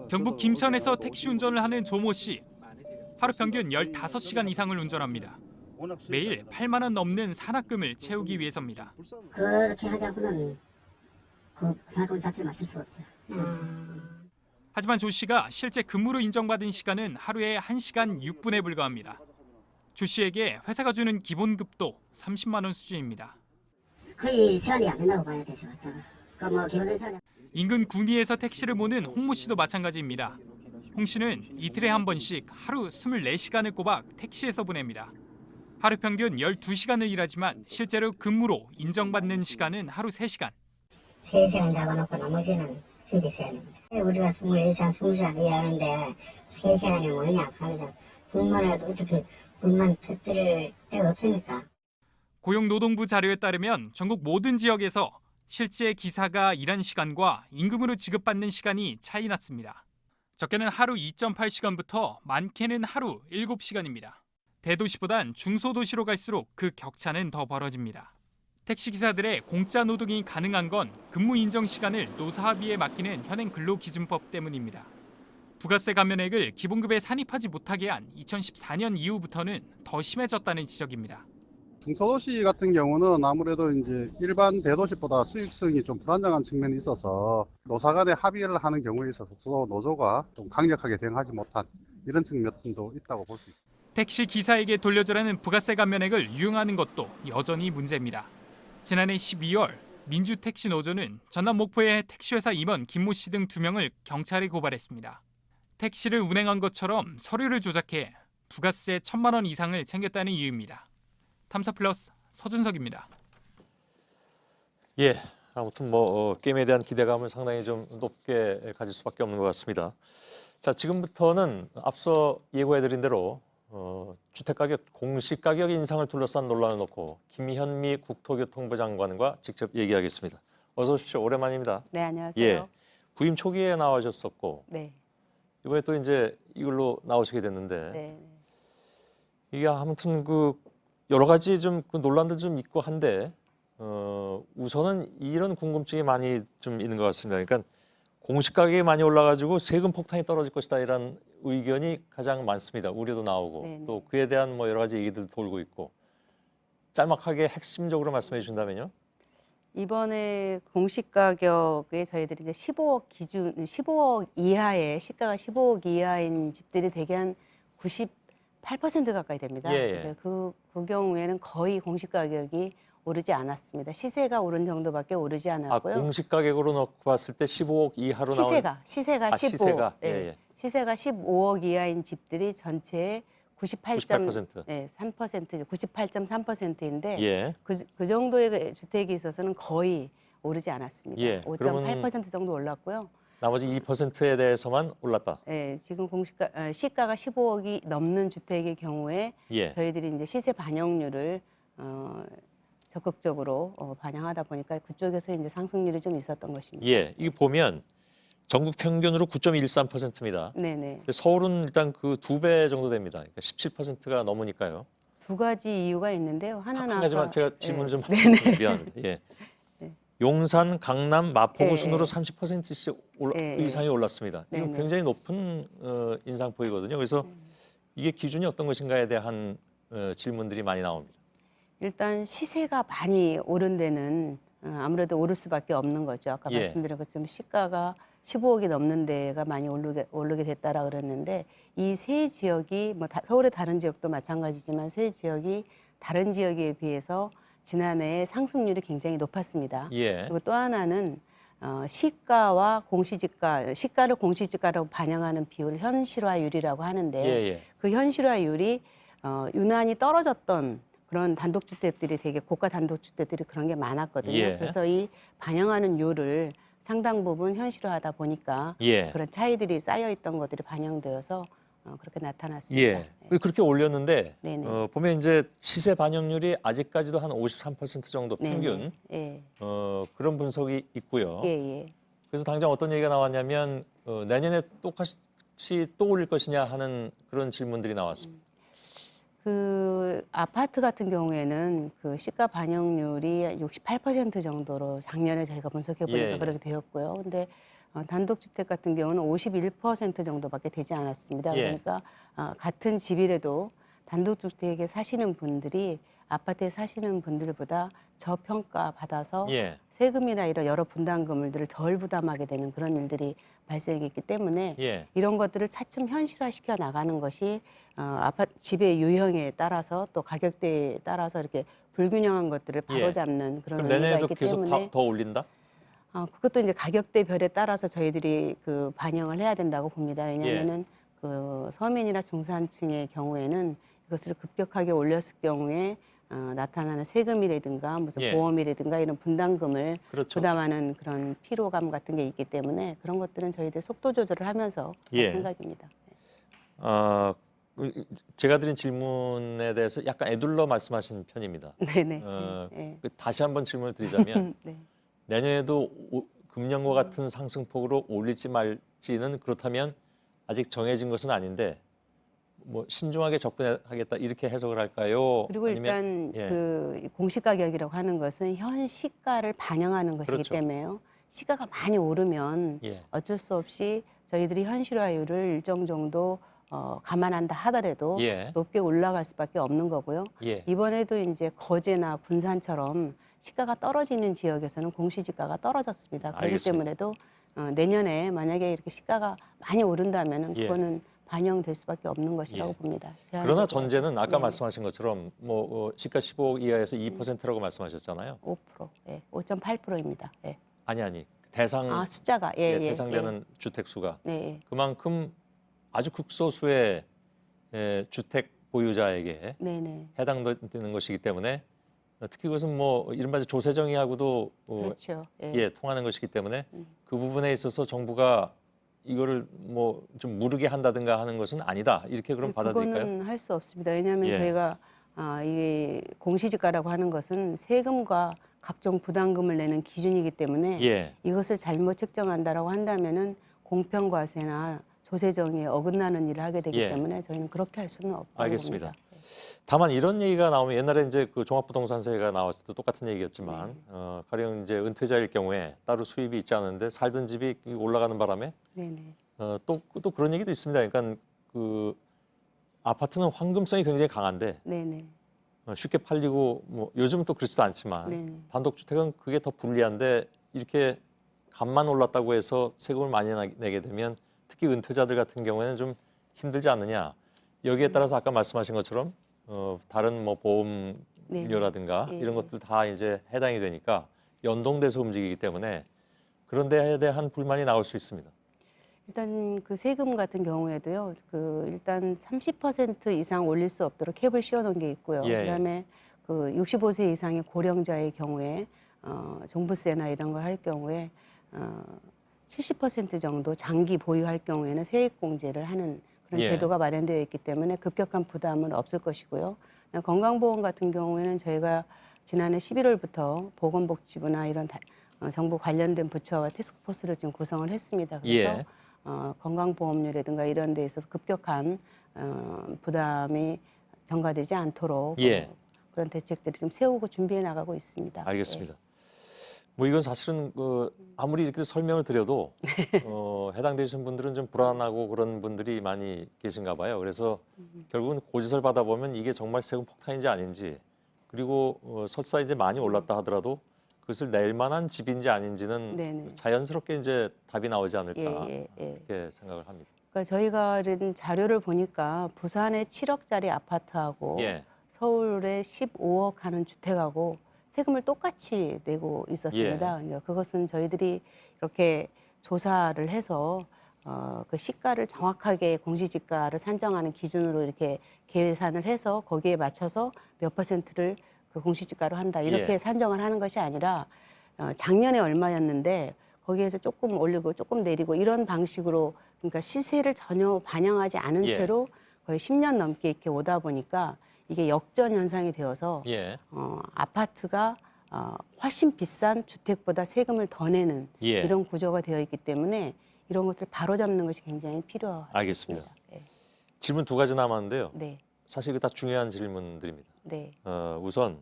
경북 김천에서 택시 운전을 하는 조모 씨. 하루 평균 15시간 이상을 운전합니다. 매일 8만 원 넘는 산학금을 채우기 위해서입니다. 그렇게 하자고는 그 산학금 자체를 맞출 수가 없어요. 하지만 조 씨가 실제 근무로 인정받은 시간은 하루에 1시간 6분에 불과합니다. 조 씨에게 회사가 주는 기본급도 30만 원 수준입니다. 거의 시간이 안 된다고 봐야 되죠. 그러니까 기본적인 시간이. 인근 구미에서 택시를 모는 홍모 씨도 마찬가지입니다. 홍 씨는 이틀에 한 번씩 하루 24시간을 꼬박 택시에서 보냅니다. 하루 평균 12시간을 일하지만 실제로 근무로 인정받는 시간은 하루 3시간. 3시간 잡아놓고 나머지는 휴게 시간입니다. 우리가 24시간, 20시간 일하는데 3시간이 뭐냐 하면서 불만을 해도 어떻게 불만 터뜨릴 데가 없으니까. 고용노동부 자료에 따르면 전국 모든 지역에서 실제 기사가 일한 시간과 임금으로 지급받는 시간이 차이 났습니다. 적게는 하루 2.8시간부터 많게는 하루 7시간입니다. 대도시보단 중소도시로 갈수록 그 격차는 더 벌어집니다. 택시기사들의 공짜 노동이 가능한 건 근무 인정 시간을 노사합의에 맡기는 현행 근로기준법 때문입니다. 부가세 감면액을 기본급에 산입하지 못하게 한 2014년 이후부터는 더 심해졌다는 지적입니다. 중소도시 같은 경우는 아무래도 이제 일반 대도시보다 수익성이 좀 불안정한 측면이 있어서 노사 간에 합의를 하는 경우에 있어서 노조가 좀 강력하게 대응하지 못한 이런 측면도 있다고 볼 수 있습니다. 택시 기사에게 돌려주라는 부가세 감면액을 유용하는 것도 여전히 문제입니다. 지난해 12월 민주택시노조는 전남 목포의 택시회사 임원 김모 씨 등 2명을 경찰에 고발했습니다. 택시를 운행한 것처럼 서류를 조작해 부가세 1,000만 원 이상을 챙겼다는 이유입니다. 탐사플러스 서준석입니다. 예, 아무튼 게임에 대한 기대감을 상당히 좀 높게 가질 수밖에 없는 것 같습니다. 자, 지금부터는 앞서 예고해드린 대로 주택가격 공시가격 인상을 둘러싼 논란을 놓고 김현미 국토교통부 장관과 직접 얘기하겠습니다. 어서 오십시오. 오랜만입니다. 네, 안녕하세요. 예, 부임 초기에 나와주셨었고 네. 이번에 또 이제 이걸로 나오시게 됐는데 네. 이게 아무튼 여러 가지 좀 논란도 좀 있고 한데 우선은 이런 궁금증이 많이 좀 있는 것 같습니다. 그러니까 공시가격이 많이 올라가지고 세금 폭탄이 떨어질 것이다 이런 의견이 가장 많습니다. 우려도 나오고 네네. 또 그에 대한 여러 가지 얘기들도 돌고 있고 짤막하게 핵심적으로 말씀해 주신다면요. 이번에 공시가격에 저희들이 이제 15억 기준, 15억 이하의 시가가 15억 이하인 집들이 대개 한 98% 가까이 됩니다. 예. 그 경우에는 거의 공시가격이 오르지 않았습니다. 시세가 오른 정도밖에 오르지 않았고요. 공시가격으로 놓고 봤을 때 15억 이하로 나온 시세가 15억. 시세가 네. 시세가 15억 이하인 집들이 전체의 98.3%, 98.3%인데 예. 그 정도의 주택이 있어서는 거의 오르지 않았습니다. 예. 5.8% 정도 올랐고요. 나머지 2%에 대해서만 올랐다. 네, 지금 시가가 15억이 넘는 주택의 경우에 예. 저희들이 이제 시세 반영률을 적극적으로 반영하다 보니까 그쪽에서 이제 상승률이 좀 있었던 것입니다. 예, 이게 보면 전국 평균으로 9.13%입니다. 네네. 서울은 일단 그 2배 정도 됩니다. 그러니까 17%가 넘으니까요. 두 가지 이유가 있는데요. 하나는 한 가지만 제가 질문 네. 좀 드리겠습니다. 미안합니다. 예. 용산, 강남, 마포구 순으로 30%씩 이상이 올랐습니다. 이건 굉장히 높은 인상폭이거든요. 그래서 이게 기준이 어떤 것인가에 대한 질문들이 많이 나옵니다. 일단 시세가 많이 오른 데는 아무래도 오를 수밖에 없는 거죠. 아까 예. 말씀드린 것처럼 시가가 15억이 넘는 데가 많이 오르게 됐다라 그랬는데 이 세 지역이 서울의 다른 지역도 마찬가지지만 세 지역이 다른 지역에 비해서 지난해 상승률이 굉장히 높았습니다. 예. 그리고 또 하나는 시가와 공시지가, 시가를 공시지가로 반영하는 비율을 현실화율이라고 하는데 예. 그 현실화율이 유난히 떨어졌던 그런 단독주택들이 되게 고가 단독주택들이 그런 게 많았거든요. 예. 그래서 이 반영하는 율을 상당 부분 현실화하다 보니까 예. 그런 차이들이 쌓여 있던 것들이 반영되어서 그렇게 나타났습니다. 예. 그렇게 올렸는데 네네. 보면 이제 시세 반영률이 아직까지도 한 53% 정도 평균 예. 그런 분석이 있고요. 예. 그래서 당장 어떤 얘기가 나왔냐면 내년에 똑같이 또 올릴 것이냐 하는 그런 질문들이 나왔습니다. 그 아파트 같은 경우에는 그 시가 반영률이 68% 정도로 작년에 저희가 분석해 보니까 예. 그렇게 되었고요. 근데 단독주택 같은 경우는 51% 정도밖에 되지 않았습니다. 예. 그러니까 같은 집이라도 단독주택에 사시는 분들이 아파트에 사시는 분들보다 저평가 받아서 예. 세금이나 이런 여러 분담금들을 덜 부담하게 되는 그런 일들이 발생했기 때문에 예. 이런 것들을 차츰 현실화시켜 나가는 것이 아파트 집의 유형에 따라서 또 가격대에 따라서 이렇게 불균형한 것들을 바로잡는 그런 그럼 의미가 내년에도 있기 계속 때문에 더 올린다? 그것도 이제 가격대별에 따라서 저희들이 그 반영을 해야 된다고 봅니다. 왜냐하면은 그 서민이나 중산층의 경우에는 이것을 급격하게 올렸을 경우에 나타나는 세금이라든가 무슨 예. 보험이라든가 이런 분담금을 그렇죠. 부담하는 그런 피로감 같은 게 있기 때문에 그런 것들은 저희들 속도 조절을 하면서 예. 할 생각입니다. 제가 드린 질문에 대해서 약간 애둘러 말씀하신 편입니다. 네네. 다시 한번 질문을 드리자면 네. 내년에도 금년과 같은 상승폭으로 올릴지 말지는 그렇다면 아직 정해진 것은 아닌데 뭐 신중하게 접근하겠다 이렇게 해석을 할까요? 그리고 일단 그 공시 가격이라고 하는 것은 현 시가를 반영하는 것이기 그렇죠. 때문에요. 시가가 많이 오르면 예. 어쩔 수 없이 저희들이 현실화율을 일정 정도 감안한다 하더라도 예. 높게 올라갈 수밖에 없는 거고요. 예. 이번에도 이제 거제나 군산처럼 시가가 떨어지는 지역에서는 공시지가가 떨어졌습니다. 그렇기 알겠습니다. 때문에도 내년에 만약에 이렇게 시가가 많이 오른다면은 예. 그거는 반영될 수밖에 없는 것이라고 예. 봅니다. 그러나 제한적으로. 전제는 아까 네. 말씀하신 것처럼 뭐 시가 15억 이하에서 2%라고 말씀하셨잖아요. 5%, 예, 5.8%입니다. 예. 아니 대상 숫자가 예, 대상되는 주택 수가 네. 그만큼 아주 극소수의 주택 보유자에게 네네. 해당되는 것이기 때문에 특히 그것은 뭐 이른바 조세정의하고도 그렇죠. 예, 통하는 것이기 때문에 그 부분에 있어서 정부가 이거를 뭐 좀 무르게 한다든가 하는 것은 아니다 이렇게 그럼 받아들일까요? 그거는 할 수 없습니다. 왜냐하면 예. 저희가 이 공시지가라고 하는 것은 세금과 각종 부담금을 내는 기준이기 때문에 예. 이것을 잘못 책정한다라고 한다면은 공평과세나 조세정의에 어긋나는 일을 하게 되기 예. 때문에 저희는 그렇게 할 수는 없다고 알겠습니다. 봅니다. 다만 이런 얘기가 나오면 옛날에 이제 그 종합부동산세가 나왔을 때 똑같은 얘기였지만 네. 가령 이제 은퇴자일 경우에 따로 수입이 있지 않은데 살던 집이 올라가는 바람에 네네. 또 그런 얘기도 있습니다. 그러니까 그 아파트는 황금성이 굉장히 강한데 네네. 쉽게 팔리고 뭐 요즘은 또 그렇지도 않지만 네네. 단독주택은 그게 더 불리한데 이렇게 값만 올랐다고 해서 세금을 많이 내게 되면 특히 은퇴자들 같은 경우에는 좀 힘들지 않느냐. 여기에 따라서 아까 말씀하신 것처럼 다른 뭐 보험료라든가 네. 이런 것들 다 이제 해당이 되니까 연동돼서 움직이기 때문에 그런 데에 대한 불만이 나올 수 있습니다. 일단 그 세금 같은 경우에도요. 그 일단 30% 이상 올릴 수 없도록 캡을 씌워놓은 게 있고요. 예, 예. 그다음에 그 65세 이상의 고령자의 경우에 종부세나 이런 걸 할 경우에 70% 정도 장기 보유할 경우에는 세액공제를 하는 그런 예. 제도가 마련되어 있기 때문에 급격한 부담은 없을 것이고요. 건강보험 같은 경우에는 저희가 지난해 11월부터 보건복지부나 이런 정부 관련된 부처와 태스크포스를 지금 구성을 했습니다. 그래서 예. 건강보험료라든가 이런 데 있어서 급격한 부담이 전가되지 않도록 예. 그런 대책들을 좀 세우고 준비해 나가고 있습니다. 알겠습니다. 뭐 이건 사실은 아무리 이렇게 설명을 드려도 해당되시는 분들은 좀 불안하고 그런 분들이 많이 계신가 봐요. 그래서 결국은 고지서를 받아보면 이게 정말 세금 폭탄인지 아닌지 그리고 설사 이제 많이 올랐다 하더라도 그것을 낼 만한 집인지 아닌지는 네네. 자연스럽게 이제 답이 나오지 않을까 예. 이렇게 생각을 합니다. 그러니까 저희가 이런 자료를 보니까 부산의 7억짜리 아파트하고 예. 서울의 15억 하는 주택하고 세금을 똑같이 내고 있었습니다. 그러니까 그것은 저희들이 이렇게 조사를 해서 그 시가를 정확하게 공시지가를 산정하는 기준으로 이렇게 계산을 해서 거기에 맞춰서 몇 퍼센트를 그 공시지가로 한다 이렇게 예. 산정을 하는 것이 아니라 작년에 얼마였는데 거기에서 조금 올리고 조금 내리고 이런 방식으로 그러니까 시세를 전혀 반영하지 않은 예. 채로 거의 10년 넘게 이렇게 오다 보니까 이게 역전 현상이 되어서 예. 아파트가 훨씬 비싼 주택보다 세금을 더 내는 예. 이런 구조가 되어 있기 때문에 이런 것을 바로잡는 것이 굉장히 필요합니다. 알겠습니다. 네. 질문 2가지 남았는데요. 네. 사실 이거 다 중요한 질문들입니다. 네. 우선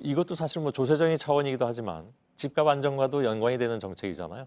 이것도 사실 뭐 조세정의 차원이기도 하지만 집값 안정과도 연관이 되는 정책이잖아요.